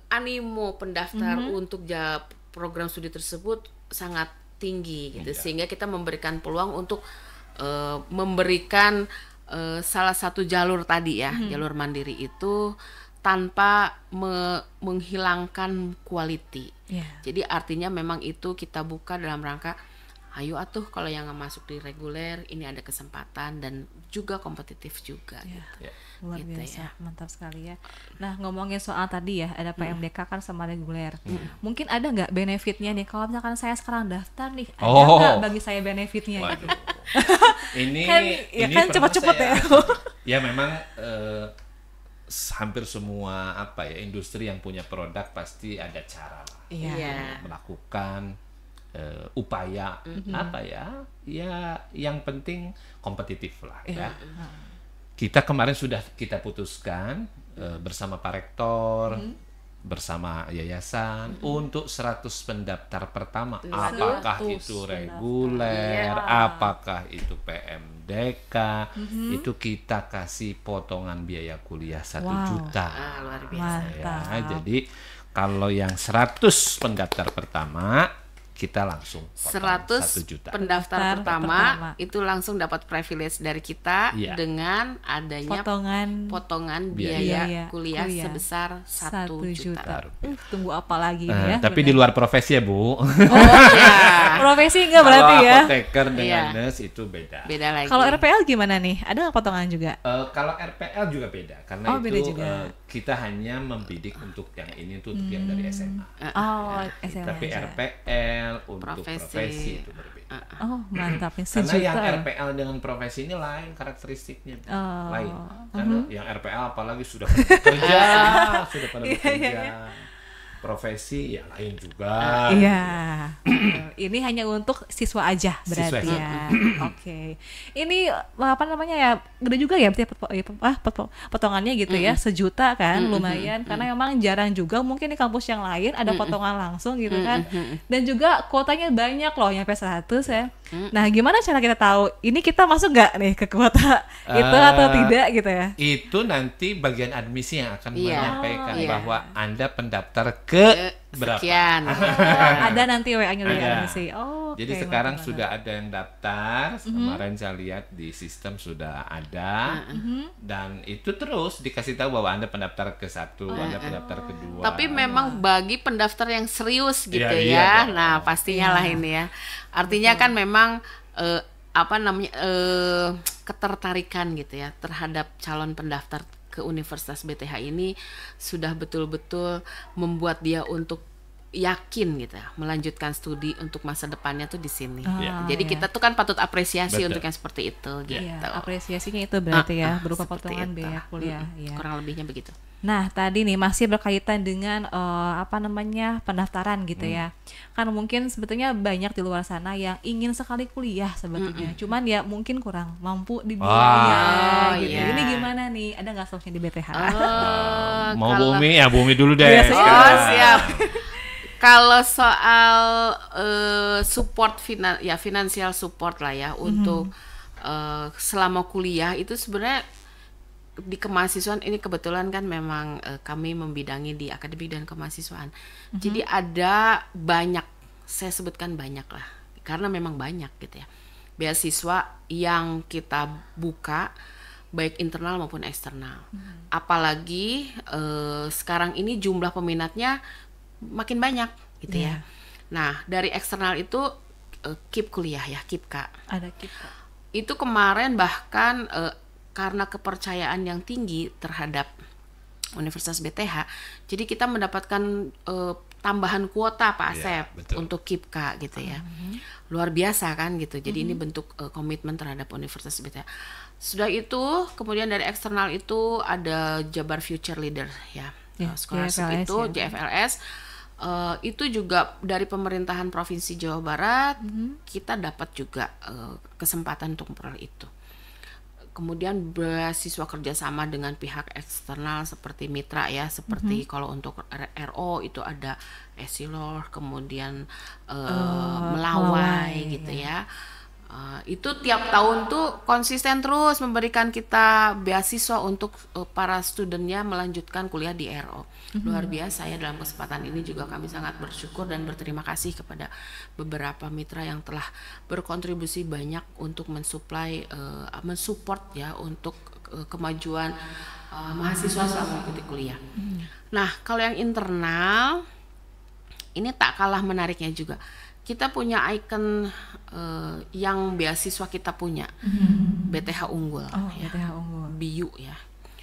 animo pendaftar untuk program studi tersebut sangat tinggi gitu. Iya. Sehingga kita memberikan peluang untuk memberikan salah satu jalur tadi ya, jalur mandiri itu tanpa menghilangkan quality. Jadi artinya memang itu kita buka dalam rangka ayo atuh kalau yang nggak masuk di reguler ini ada kesempatan dan juga kompetitif juga gitu. Luar Gitu biasa, ya. mantap sekali ya. Nah, ngomongin soal tadi ya, ada PMDK kan sama reguler. Mungkin ada nggak benefitnya nih kalau misalkan saya sekarang daftar nih, ada nggak bagi saya benefitnya? Waduh. ini kan pernah cepet-cepet saya- ya. Ya memang hampir semua industri yang punya produk pasti ada cara lah Iya. untuk melakukan upaya ya yang penting kompetitif lah ya. Kita kemarin sudah kita putuskan bersama Pak Rektor, bersama yayasan untuk 100 pendaftar pertama. Apakah 100 itu reguler, apakah itu PMDK, itu kita kasih potongan biaya kuliah 1 juta. Luar biasa. Ya, jadi kalau yang 100 pendaftar pertama kita langsung potong 1 100 juta. pendaftar Pertama. pertama itu langsung dapat privilege dari kita Iya. dengan adanya Potongan biaya kuliah kuliah sebesar 1 juta. Tunggu apa lagi nih ya? Tapi di luar profesi ya Bu. Oh ya, Profesi enggak berarti Kalau ya? apoteker dengan Iya. nurse itu beda. beda lagi. Kalau RPL gimana nih? Ada nggak potongan juga? Kalau RPL juga beda karena Oh, beda itu juga. kita hanya membidik untuk yang ini tuh untuk yang dari SMA. Oh, SMA Tapi aja. RPL untuk Profesi. profesi itu berbeda. Oh, mantap nih, Karena yang sejuta ya? RPL dengan profesi ini lain karakteristiknya, Oh. lain. Karena yang RPL apalagi sudah pada bekerja, sudah pada bekerja. Profesi ya lain juga. Iya. Ini hanya untuk siswa aja berarti Siswa. ya. Oke. Ini apa namanya ya? Gede juga ya berarti potongannya gitu ya. 1 juta kan, lumayan karena memang jarang juga mungkin di kampus yang lain ada potongan langsung gitu kan. Dan juga kuotanya banyak loh, nyampe 100 ya. Nah, gimana cara kita tahu ini kita masuk nggak nih ke kuota itu atau tidak gitu ya? Itu nanti bagian admisi yang akan Iya. menyampaikan Iya. bahwa Anda pendaftar ke berapa. Sekian. Ada nanti WA-nya dari Ada. admisi. Oh, Jadi oke, sekarang mantap, sudah ada yang daftar, kemarin saya lihat di sistem sudah ada, dan itu terus dikasih tahu bahwa Anda pendaftar ke 1, Anda pendaftar ke 2. Tapi memang bagi pendaftar yang serius gitu Iya, ya. iya dong. Nah, pastinya lah ini ya. Artinya kan memang ketertarikan gitu ya terhadap calon pendaftar ke Universitas BTH ini sudah betul-betul membuat dia untuk yakin gitu ya, melanjutkan studi untuk masa depannya tuh di sini. Ah, Jadi iya. kita tuh kan patut apresiasi Betul. untuk yang seperti itu gitu. Iya, apresiasinya itu berarti ya berupa Seperti potongan itu. biaya kuliah. Ya. Kurang lebihnya begitu. Nah, tadi nih masih berkaitan dengan pendaftaran gitu ya. Kan mungkin sebetulnya banyak di luar sana yang ingin sekali kuliah sebetulnya. Cuman ya mungkin kurang mampu di biaya gitu. iya. Ini gimana nih? Ada nggak solusinya di BTH? Mau kalau- Bumi ya Bumi dulu deh. Biasanya- Oh, sekarang. siap. Kalau soal support financial support lah ya untuk selama kuliah itu sebenarnya di kemahasiswaan ini kebetulan kan memang kami membidangi di akademik dan kemahasiswaan. Jadi ada banyak, saya sebutkan banyak lah, karena memang banyak gitu ya, beasiswa yang kita buka baik internal maupun eksternal. Apalagi sekarang ini jumlah peminatnya makin banyak gitu ya. Nah, dari eksternal itu KIP kuliah ya, KIPKA. Ada kita. Itu kemarin bahkan karena kepercayaan yang tinggi terhadap Universitas BTH, jadi kita mendapatkan tambahan kuota Pak Asep betul. untuk KIPKA gitu ya. Luar biasa kan gitu. Jadi ini bentuk komitmen terhadap Universitas BTH. Sudah itu, kemudian dari eksternal itu ada Jabar Future Leader ya. Ya, Scholarship JFLS itu ya. JFLS itu juga dari pemerintahan Provinsi Jawa Barat kita dapat juga kesempatan untuk memperoleh itu. Kemudian beasiswa kerjasama dengan pihak eksternal seperti mitra ya, seperti kalau untuk RO itu ada Esilor, kemudian Melawai gitu ya. Itu tiap tahun tuh konsisten terus memberikan kita beasiswa untuk para studentnya melanjutkan kuliah di RO. Luar biasa ya, dalam kesempatan ini juga kami sangat bersyukur dan berterima kasih kepada beberapa mitra yang telah berkontribusi banyak untuk mensuplai, mensupport ya untuk kemajuan mahasiswa selama mengikuti kuliah. Nah, kalau yang internal ini tak kalah menariknya juga. Kita punya ikon yang beasiswa kita punya, BTH Unggul, ya. BTH Unggul, BIU ya.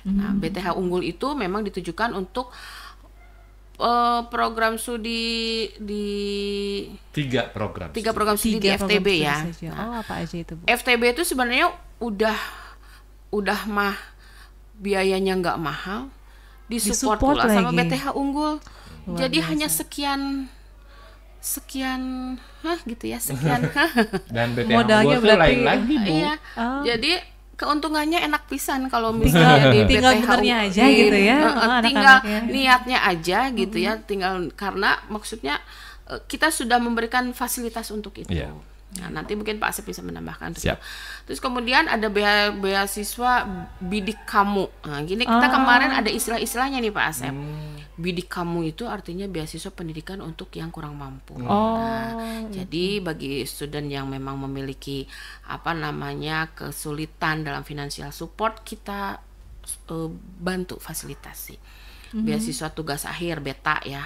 Nah, BTH Unggul itu memang ditujukan untuk program studi di tiga program studi di FTB ya. Nah, apa aja itu, Bu? FTB itu sebenarnya udah biayanya nggak mahal, disupport pula sama BTH Unggul. Jadi hanya sekian gitu ya, sekian. Dan BTH modalnya Unggul lain lagi, Bu. Iya. Jadi keuntungannya enak pisan kalau misalnya di tinggal BTH benernya aja gitu ya. Tinggal niatnya aja gitu ya, tinggal karena maksudnya kita sudah memberikan fasilitas untuk itu. Yeah. Nah, nanti mungkin Pak Asep bisa menambahkan. Siap. Terus kemudian ada beasiswa bidik kamu. Nah, gini kita kemarin ada istilah-istilahnya nih Pak Asep. Bidik kamu itu artinya beasiswa pendidikan untuk yang kurang mampu. Jadi bagi student yang memang memiliki kesulitan dalam financial support, kita bantu fasilitasi. Beasiswa tugas akhir BETA ya.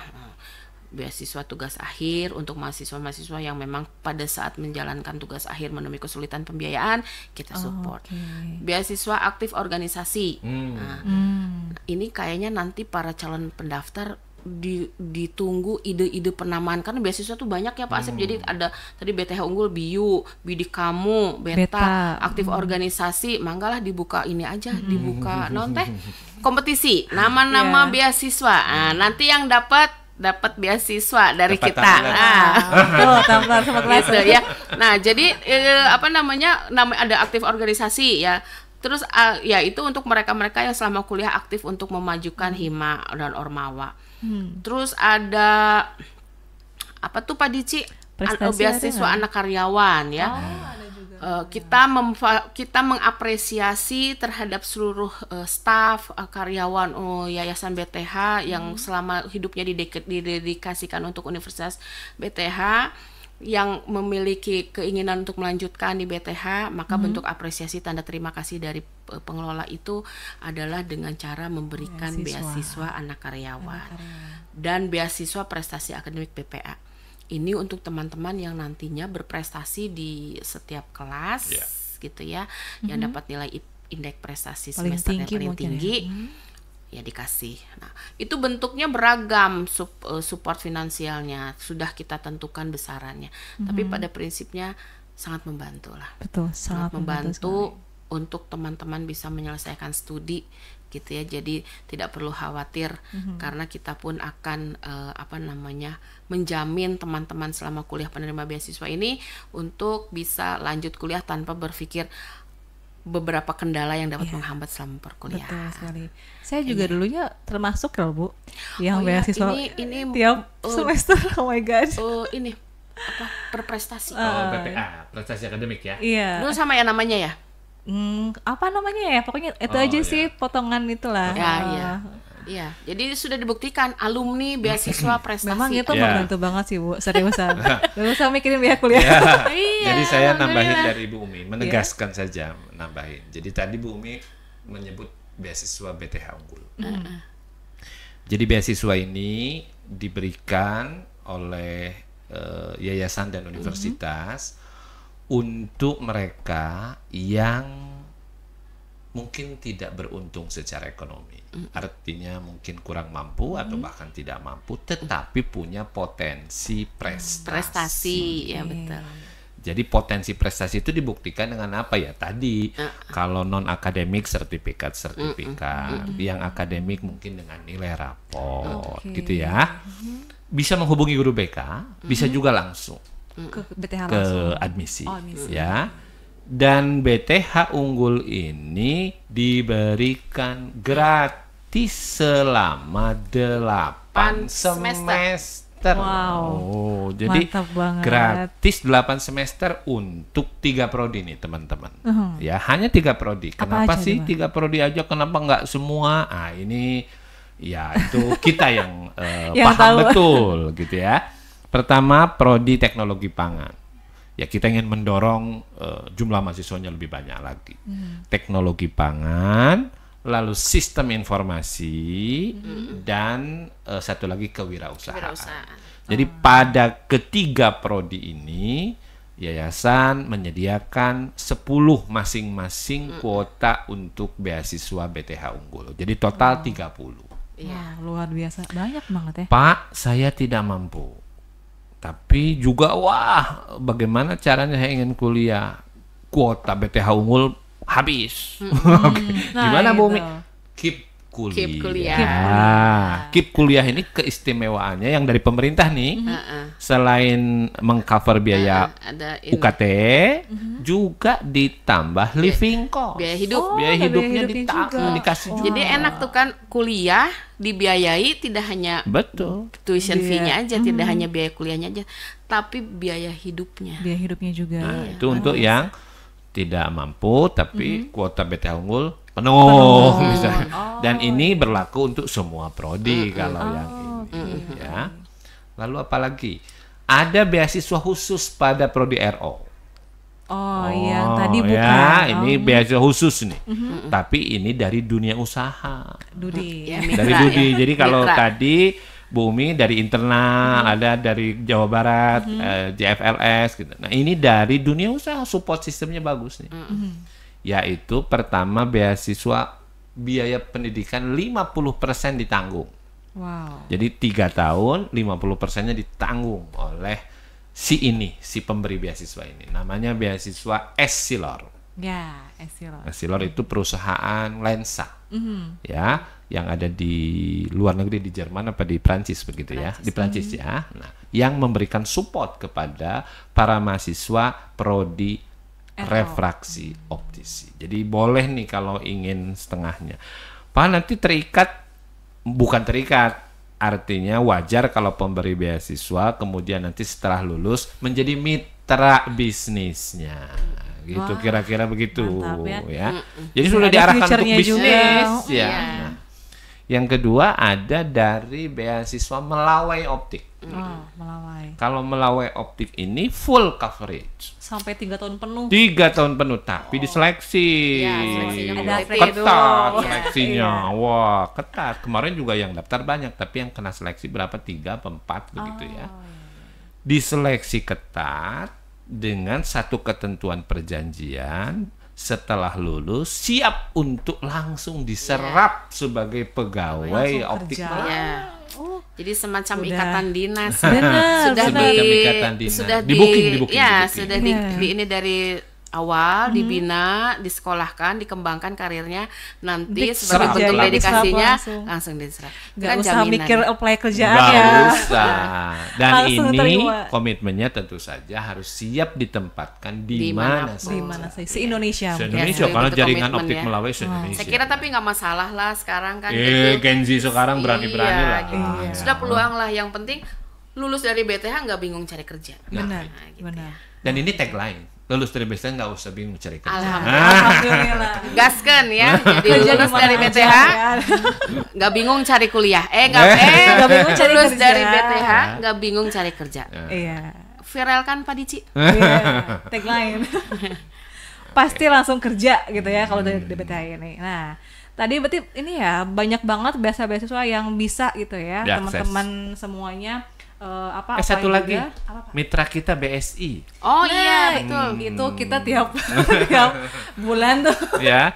Beasiswa tugas akhir untuk mahasiswa-mahasiswa yang memang pada saat menjalankan tugas akhir menemui kesulitan pembiayaan, kita support. Beasiswa aktif organisasi. Ini kayaknya nanti para calon pendaftar ditunggu ide-ide penamaan, karena beasiswa tuh banyak ya Pak Asep. Jadi ada tadi BTH Unggul, BIU, Bidik Kamu, Beta. Aktif organisasi, manggalah dibuka ini aja, dibuka kompetisi nama-nama beasiswa. Nah, nanti yang dapat beasiswa dari kita. Tampar sama kelas gitu, ya. Nah, jadi ada aktif organisasi ya. Terus ya itu untuk mereka-mereka yang selama kuliah aktif untuk memajukan hima dan ormawa. Terus ada apa tuh Pak Dici? Beasiswa anak karyawan ya. Kita mengapresiasi terhadap seluruh staf, karyawan Yayasan BTH yang selama hidupnya didedikasikan untuk Universitas BTH, yang memiliki keinginan untuk melanjutkan di BTH, maka bentuk apresiasi tanda terima kasih dari pengelola itu adalah dengan cara memberikan beasiswa anak karyawan dan beasiswa prestasi akademik BPA. Ini untuk teman-teman yang nantinya berprestasi di setiap kelas, gitu ya, yang dapat nilai indeks prestasi semesternya paling tinggi, ya dikasih. Nah, itu bentuknya beragam, support finansialnya sudah kita tentukan besarannya, tapi pada prinsipnya sangat membantu lah. Betul, sangat membantu untuk teman-teman bisa menyelesaikan studi, gitu ya. Jadi tidak perlu khawatir karena kita pun akan menjamin teman-teman selama kuliah penerima beasiswa ini untuk bisa lanjut kuliah tanpa berpikir beberapa kendala yang dapat menghambat selama perkuliahan. Betul sekali. Saya juga dulunya termasuk loh Bu, yang beasiswa ini tiap semester. Oh my god. Ini berprestasi. PPA, prestasi akademik ya. Iya. Dulu sama ya namanya ya. Apa namanya ya? Pokoknya itu aja sih, potongan itulah. Iya, jadi sudah dibuktikan alumni beasiswa prestasi. Memang itu membantu banget sih Bu, seriusan. Dulu saya mikirin biaya kuliah. Jadi saya nambahin dari Ibu Umi, menegaskan saja nambahin. Jadi tadi Bu Umi menyebut beasiswa BTH Unggul. Jadi beasiswa ini diberikan oleh yayasan dan universitas untuk mereka yang mungkin tidak beruntung secara ekonomi. Artinya mungkin kurang mampu atau bahkan tidak mampu, tetapi punya potensi prestasi. Ya betul. Jadi potensi prestasi itu dibuktikan dengan apa ya? Tadi kalau non akademik sertifikat, yang akademik mungkin dengan nilai rapor, gitu ya. Bisa menghubungi guru BK, bisa juga langsung ke BTH ke admisi. Ya. Dan BTH Unggul ini diberikan gratis selama 8 semester. semester. Wow. Oh, jadi Mantap banget. gratis 8 semester untuk 3 prodi nih teman-teman. Ya, hanya 3 prodi. Kenapa aja sih coba? 3 prodi aja? Kenapa nggak semua? Ah, ini ya itu kita yang Yang paham tahu. betul gitu ya. Pertama, prodi teknologi pangan. Ya, kita ingin mendorong jumlah mahasiswanya lebih banyak lagi. Teknologi pangan, lalu sistem informasi, dan satu lagi kewirausahaan. Kewirausahaan. Jadi pada ketiga prodi ini, yayasan menyediakan 10 masing-masing kuota untuk beasiswa BTH Unggul. Jadi total 30. Wah, luar biasa. Banyak banget ya. Pak, saya tidak mampu. Tapi juga, wah, bagaimana caranya saya ingin kuliah? Kuota BTH Unggul habis. Oke. Nah, Gimana gitu. Bu Mi? Keep kuliah. Keep kuliah. Keep kuliah ini keistimewaannya yang dari pemerintah nih. Selain mengcover biaya Ada UKT, juga ditambah living cost. biaya hidup. Biaya ada hidupnya biaya hidupnya juga. dikasih juga. Jadi enak tuh kan kuliah dibiayai tidak hanya Betul. tuition fee-nya aja, tidak hanya biaya kuliahnya aja, tapi biaya hidupnya. Biaya hidupnya juga. Nah, itu untuk yang tidak mampu tapi kuota BTH Unggul penuh misalnya. Dan ini berlaku untuk semua prodi kalau yang ini ya. Lalu apalagi? Ada beasiswa khusus pada prodi RO. Oh, yang tadi bukan. Ya, ini beasiswa khusus nih. Tapi ini dari dunia usaha. Dudi. Ya, Dari mitra Dudi. ya. Jadi kalau Mitra. tadi Bumi dari internal, ada dari Jawa Barat, JFLS gitu. Nah, ini dari dunia usaha, support sistemnya bagus nih. Yaitu pertama beasiswa biaya pendidikan 50% ditanggung. Wow. Jadi 3 tahun 50%-nya ditanggung oleh si pemberi beasiswa ini. Namanya beasiswa Essilor. Ya, Essilor. Essilor itu perusahaan lensa. Ya, yang ada di luar negeri, di Jerman apa di Prancis begitu ya, di Prancis ya. Nah, yang memberikan support kepada para mahasiswa prodi refraksi optisi. Jadi boleh nih kalau ingin setengahnya. Pak, nanti bukan terikat. Artinya wajar kalau pemberi beasiswa kemudian nanti setelah lulus menjadi mitra bisnisnya. Gitu. Wah, kira-kira begitu mantap ya. Jadi sudah Ada diarahkan untuk future-nya bisnis juga. ya. Iya. Nah, yang kedua ada dari beasiswa Melawai Optik. Oh, Melawai. Kalau Melawai Optik ini full coverage. Sampai 3 tahun penuh. 3 tahun penuh tapi diseleksi. Ya, seleksinya Ada ketat dong. seleksinya. Iya. Wah, ketat. Kemarin juga yang daftar banyak tapi yang kena seleksi berapa? 3 atau 4 begitu ya. Diseleksi ketat dengan satu ketentuan perjanjian, setelah lulus siap untuk langsung diserap sebagai pegawai Langsung optik kerja. Melawai. Ya. Jadi semacam Sudah. ikatan dinas. Benar, sudah Semacam ikatan dinas. Di booking. Ya, Di booking. sudah ini dari awal dibina, disekolahkan, dikembangkan karirnya, nanti sebagai bentuk Serap dedikasinya langsung. langsung diserap. Gak Kan usah jaminan. mikir apply kerjaan Nggak ya. usah. Dan Langsung ini terima. komitmennya tentu saja harus siap ditempatkan di Dimanapun. mana saja. Di mana sih? Se-Indonesia. Se mungkin. Indonesia sebagai karena bentuk jaringan komitmen optik ya. Melawai se-Indonesia. Saya kira tapi nggak masalah lah sekarang kan. Gen Z sekarang berani-berani Iya, lah. gitu. Iya. Sudah peluang lah, yang penting lulus dari BTH nggak bingung cari kerja. Benar, Nah, gitu benar. Dan ini tagline, lulus dari BTH nggak usah bingung cari kerja. Alhamdulillah. Gaskan ya, jadi Kerja lulus di mana dari aja, BTH kan? nggak bingung cari kuliah. Nggak bingung cari lulus kerja. dari BTH nggak bingung cari kerja. Iya. Viral kan Pak Dici? Iya. Tagline. Pasti langsung kerja gitu ya kalau dari DBTH ini. Nah, tadi berarti ini ya banyak banget beasiswa yang bisa gitu ya, Diakses. teman-teman semuanya apa Satu apply lagi, juga. Apa, Pak? mitra kita BSI. Oh Nah, iya betul. Itu kita tiap tiap bulan tuh. Ya,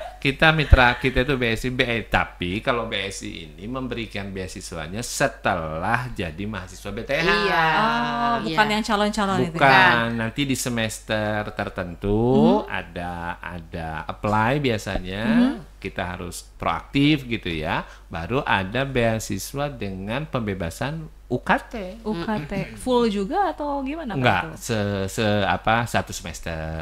mitra kita itu BSI. Tapi kalau BSI ini memberikan beasiswanya setelah jadi mahasiswa BTH. Iya. Oh, bukan Iya. yang calon-calon itu. Bukan, nanti di semester tertentu ada apply biasanya. Kita harus proaktif gitu ya. Baru ada beasiswa dengan pembebasan UKT. UKT full juga atau gimana Pak Enggak, itu? satu semester.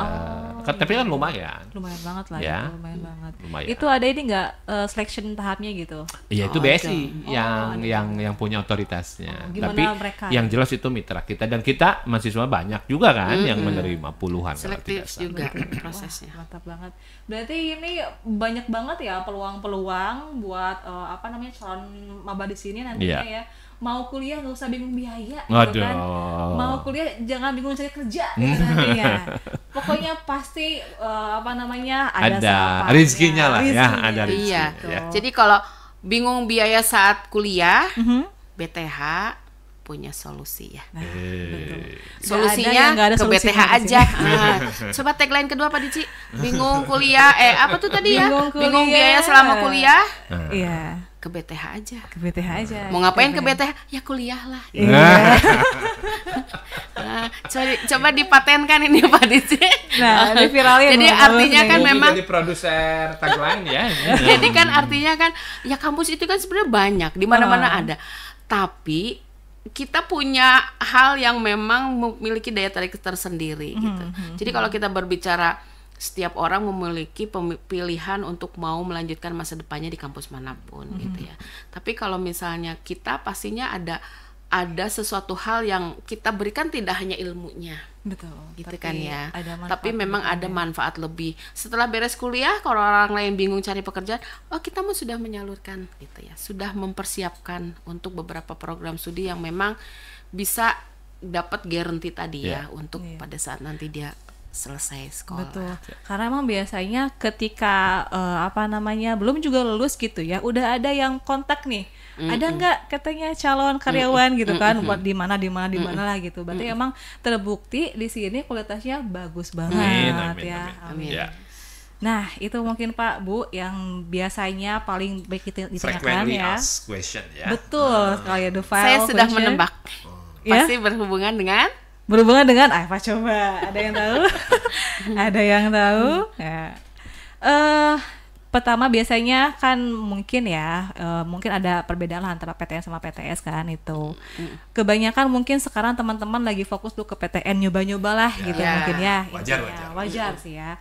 Kan, tapi kan lumayan. Lumayan banget lah Ya. itu, lumayan banget. lumayan. Itu ada ini nggak selection tahapnya gitu? Iya itu BSI yang punya otoritasnya. Gimana Tapi mereka? yang jelas itu mitra kita dan kita mahasiswa banyak juga kan yang menerima puluhan kalau tidak Selektif salah. juga prosesnya. Mantap banget. Berarti ini banyak banget ya peluang-peluang buat calon maba di sini nantinya ya. Mau kuliah nggak usah bingung biaya gitu kan. Mau kuliah jangan bingung cari kerja gitu nantinya. Pokoknya pasti ada rezekinya lah ya, ada rezekinya. Iya. Ya. Jadi kalau bingung biaya saat kuliah, BTH punya solusi ya. Solusinya nggak ada ke solusinya BTH di aja. Coba tagline kedua Pak Dici. Bingung kuliah, apa tuh tadi ya? Bingung biaya selama kuliah. Iya. Ke BTH aja. Ke BTH aja. Mau ngapain ke BTH? Ya kuliah lah. Coba dipatenkan ini Pak Dici. Nah, diviralin. Jadi artinya kan Ini memang jadi produser tagline ya. jadi kan artinya kan ya kampus itu kan sebenarnya banyak, di mana-mana ada. Tapi kita punya hal yang memang memiliki daya tarik tersendiri gitu. Jadi kalau kita berbicara setiap orang memiliki pilihan untuk mau melanjutkan masa depannya di kampus manapun gitu ya. Tapi kalau misalnya kita pastinya ada sesuatu hal yang kita berikan tidak hanya ilmunya. Betul. Gitu kan ya. Tapi Tapi memang ada manfaat lebih. Setelah beres kuliah kalau orang lain bingung cari pekerjaan, kita mah sudah menyalurkan gitu ya. Sudah mempersiapkan untuk beberapa program studi yang memang bisa dapat guarantee tadi ya untuk pada saat nanti dia selesai sekolah. Betul. Karena emang biasanya ketika belum juga lulus gitu ya, udah ada yang kontak nih. Ada nggak katanya calon karyawan gitu kan buat di mana lah gitu. Berarti emang terbukti di sini kualitasnya bagus banget. Amin. Ya. Nah, itu mungkin Pak Bu yang biasanya paling baik ditanyakan Frequently ya. asked question ya. Betul sekali the file Saya sudah question. menebak. Pasti berhubungan dengan apa coba? Ada yang tahu? Ada yang tahu? Ya. Pertama biasanya kan mungkin ada perbedaan lah antara PTN sama PTS kan itu. Kebanyakan mungkin sekarang teman-teman lagi fokus tuh ke PTN nyoba-nyoba lah gitu mungkin ya. Wajar sih ya.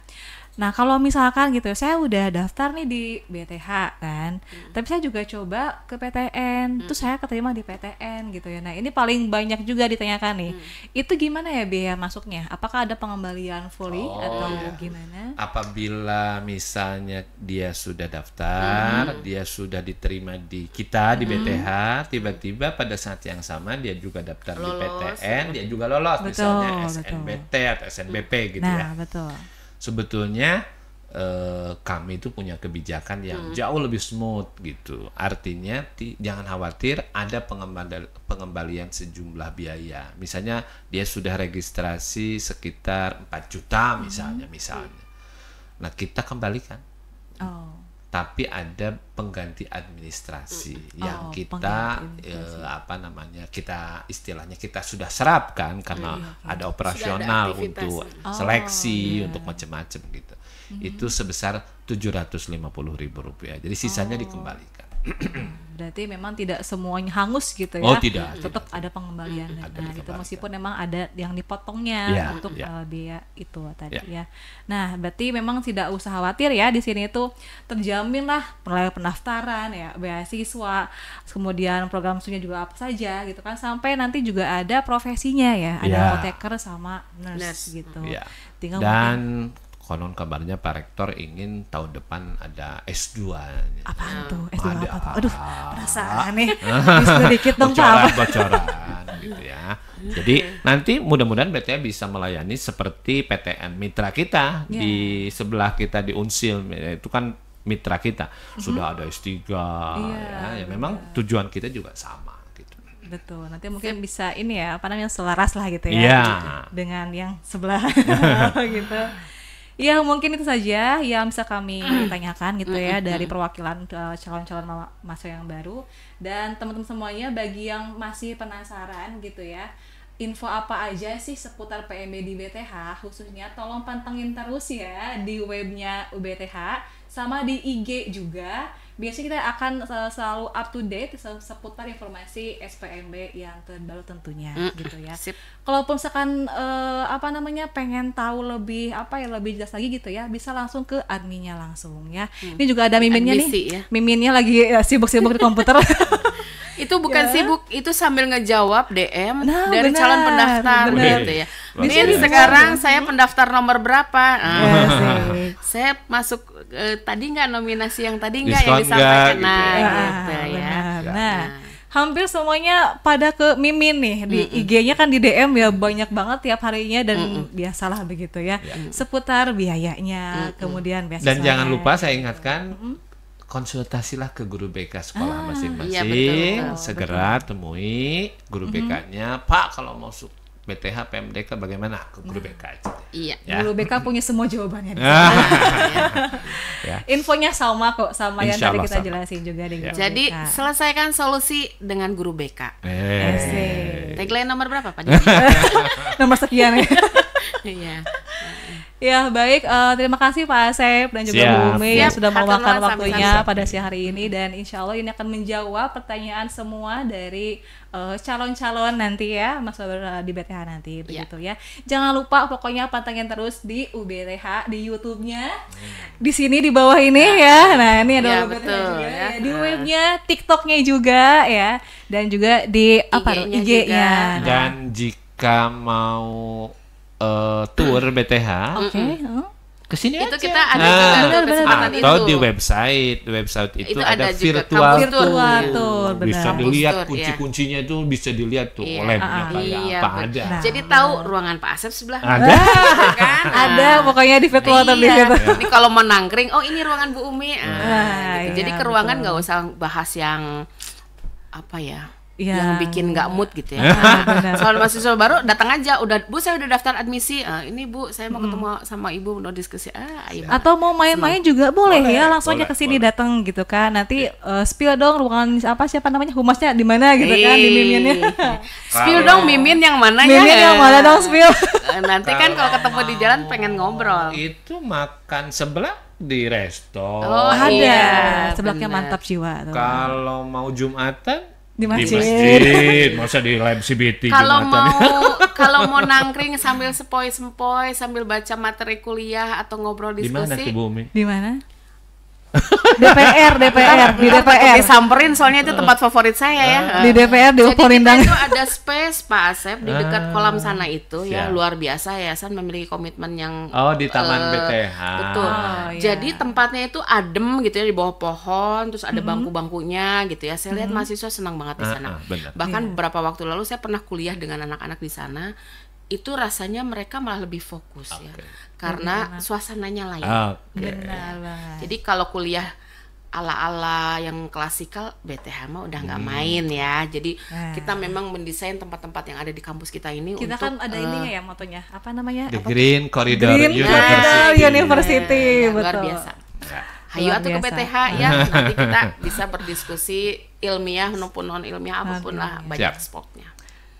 Nah kalau misalkan gitu saya udah daftar nih di BTH kan, tapi saya juga coba ke PTN, terus saya keterima di PTN gitu ya. Nah ini paling banyak juga ditanyakan nih, itu gimana ya biaya masuknya? Apakah ada pengembalian fully atau gimana? Apabila misalnya dia sudah daftar, dia sudah diterima di kita di BTH, tiba-tiba pada saat yang sama dia juga daftar di PTN, dia juga lolos, misalnya SNBT atau SNBP gitu ya. Nah betul. Sebetulnya kami itu punya kebijakan yang jauh lebih smooth gitu. Artinya jangan khawatir ada pengembalian sejumlah biaya. Misalnya dia sudah registrasi sekitar 4 juta misalnya. Nah, kita kembalikan. Tapi ada pengganti administrasi yang kita kita sudah serapkan karena ada operasional ada untuk seleksi untuk macam-macam gitu. Itu sebesar Rp750.000. Jadi sisanya dikembalikan. Berarti memang tidak semuanya hangus gitu ya. Tidak. Tetap ada pengembalian. Nah, itu meskipun memang ada yang dipotongnya untuk biaya itu tadi ya. Nah, berarti memang tidak usah khawatir ya di sini itu terjamin lah mulai pendaftaran ya, beasiswa, kemudian program studinya juga apa saja gitu kan, sampai nanti juga ada profesinya ya, ada apoteker sama nurse gitu. Tinggal dan konon kabarnya Pak Rektor ingin tahun depan ada S2. Apaan tuh? S2 apa tuh? Aduh, penasaran nih. Sedikit dong Pak. Bocoran gitu ya. Jadi nanti mudah-mudahan BTH bisa melayani seperti PTN mitra kita di sebelah kita di Unsil, itu kan mitra kita. Sudah ada S3 ya memang tujuan kita juga sama. Betul, nanti mungkin bisa ini ya, selaras lah gitu ya dengan yang sebelah gitu. Ya mungkin itu saja yang bisa kami tanyakan gitu ya dari perwakilan calon-calon mahasiswa yang baru. Dan teman-teman semuanya bagi yang masih penasaran gitu ya, info apa aja sih seputar PMB di BTH khususnya, tolong pantengin terus ya di webnya UBTH sama di IG juga biasanya kita akan selalu up to date seputar informasi SPMB yang terbaru tentunya gitu ya. Sip. Kalaupun misalkan pengen tahu lebih lebih jelas lagi gitu ya, bisa langsung ke adminnya langsung ya. Ini juga ada miminnya Admisi, nih. ya. Miminnya lagi sibuk-sibuk di komputer. Itu bukan sibuk, itu sambil ngejawab DM dari benar, calon pendaftar benar. gitu ya. Bisa Min, bisa. sekarang saya pendaftar nomor berapa? Asik. Saya masuk tadi nggak nominasi yang tadi nggak Diskon yang disampaikan, nggak, nah gitu gitu ya. Benar. Nah, hampir semuanya pada ke Mimin nih di IG-nya kan di DM ya banyak banget tiap harinya dan biasalah begitu ya seputar biayanya kemudian beasiswanya. Dan jangan lupa saya ingatkan konsultasilah ke guru BK sekolah masing-masing. Iya, betul. Segera temui guru BK-nya. Pak, kalau mau BTH PMDK bagaimana? Ke guru BK aja. Iya. Ya. Guru BK punya semua jawabannya. Ya. Infonya sama kok sama yang Insya tadi Allah kita sama. jelasin juga di guru Jadi BK. selesaikan solusi dengan guru BK. Asik. Tagline nomor berapa Pak? Nomor sekian ya. Iya. Ya baik, terima kasih Pak Asep dan juga Siap. Bu Umi yang Siap, sudah hatur meluangkan nuhun, waktunya sami-sami. pada siang hari ini dan insya Allah ini akan menjawab pertanyaan semua dari calon-calon nanti ya Mas di BTH nanti begitu ya. Jangan lupa pokoknya pantengin terus di UBTH di YouTube-nya, di sini di bawah ini ya. Nah ini ada Ya, UBTH betul, juga ya. ya. Di webnya, TikTok-nya juga ya, dan juga di IG-nya IG-nya. juga. Dan jika mau tour BTH, Oke. kesini Itu aja. kita ada juga tuh kesempatan atau itu. di website itu Itu ada ada juga virtual virtual tour. tour, benar. Bisa Kampus dilihat tour, kunci-kuncinya itu bisa dilihat tuh Iya. labnya kayak Iya, apa betul. ada. Nah. Jadi tahu ruangan Pak Asep sebelah Ada. mana, kan? Ada pokoknya di virtual tour di Iya. situ. Ini kalau mau nangkring, oh ini ruangan Bu Umi. Ah, Gitu. Jadi iya, ke ruangan betul. nggak usah bahas yang apa ya, Iya. yang bikin nggak mood gitu ya. benar. Soal mahasiswa baru datang aja, udah Bu saya udah daftar admisi. Ini Bu saya mau ketemu sama Ibu mau diskusi. Ayo. Atau mau main-main juga boleh ya, langsung aja boleh, ke sini boleh. datang gitu kan. Nanti spill dong ruangan siapa namanya humasnya di mana gitu kan di miminnya. Spill dong Mimin yang mana ya? Mimin yang mana dong spill? Nanti kan kalau ketemu di jalan pengen ngobrol. Itu makan sebelah di resto. Oh, Ada iya, sebelahnya benar. mantap jiwa tuh. Kalau mau Jumatan Di di masjid. masjid. Masa di lab CBT Kalau Jumatan. kalau mau nangkring sambil sepoi-sepoi sambil baca materi kuliah atau ngobrol Di mana diskusi. tuh Bumi? Di mana? DPR di Ntar DPR. disamperin soalnya itu tempat favorit saya ya. Di DPR di Jadi kita Polindang. itu ada space Pak Asep di dekat kolam sana itu ya, Siap. luar biasa yayasan memiliki komitmen yang Oh, di Taman BTH. betul. Oh, iya. Jadi tempatnya itu adem gitu ya di bawah pohon, terus ada bangku-bangkunya gitu ya. Saya lihat mahasiswa senang banget di sana. benar. Bahkan beberapa waktu lalu saya pernah kuliah dengan anak-anak di sana. Itu rasanya mereka malah lebih fokus ya. Karena suasananya lain. Oke. Benar banget. Jadi kalau kuliah ala-ala yang klasikal BTH mah udah nggak main ya. Jadi kita memang mendesain tempat-tempat yang ada di kampus kita ini Kita untuk kan ada ininya ya motonya. Apa namanya? The Apa? Green Corridor Green University. Corridor University, luar betul. biasa. Ya. Hayu Luar atuh ke biasa. BTH ya. Nanti kita bisa berdiskusi ilmiah maupun non ilmiah apapun lah, banyak Siap. spotnya.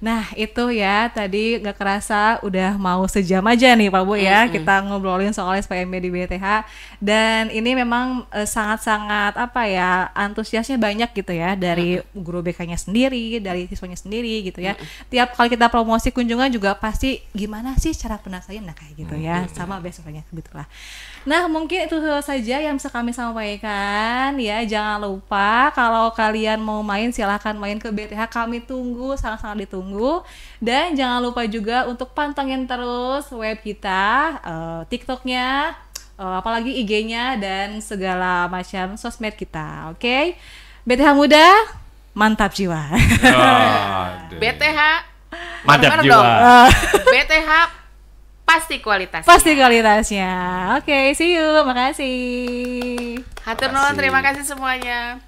Nah itu ya tadi gak kerasa udah mau sejam aja nih Pak Bu ya kita ngobrolin soal SPMB di BTH dan ini memang sangat-sangat apa ya antusiasnya banyak gitu ya dari guru BK-nya sendiri, dari siswanya sendiri gitu ya. Tiap kali kita promosi kunjungan juga pasti gimana sih cara pendaftaran nah kayak gitu ya sama beasiswanya begitulah. Nah mungkin itu saja yang bisa kami sampaikan ya. Jangan lupa kalau kalian mau main silahkan main ke BTH, kami tunggu, sangat-sangat ditunggu. Dan jangan lupa juga untuk pantengin terus web kita, TikToknya, apalagi IG-nya dan segala macam sosmed kita. Oke? BTH Muda, mantap jiwa. Aduh. BTH Mantap bener jiwa. dong. BTH pasti kualitas. Pasti kualitasnya. Oke, see you. Makasih. Hatur nuhun, terima kasih semuanya.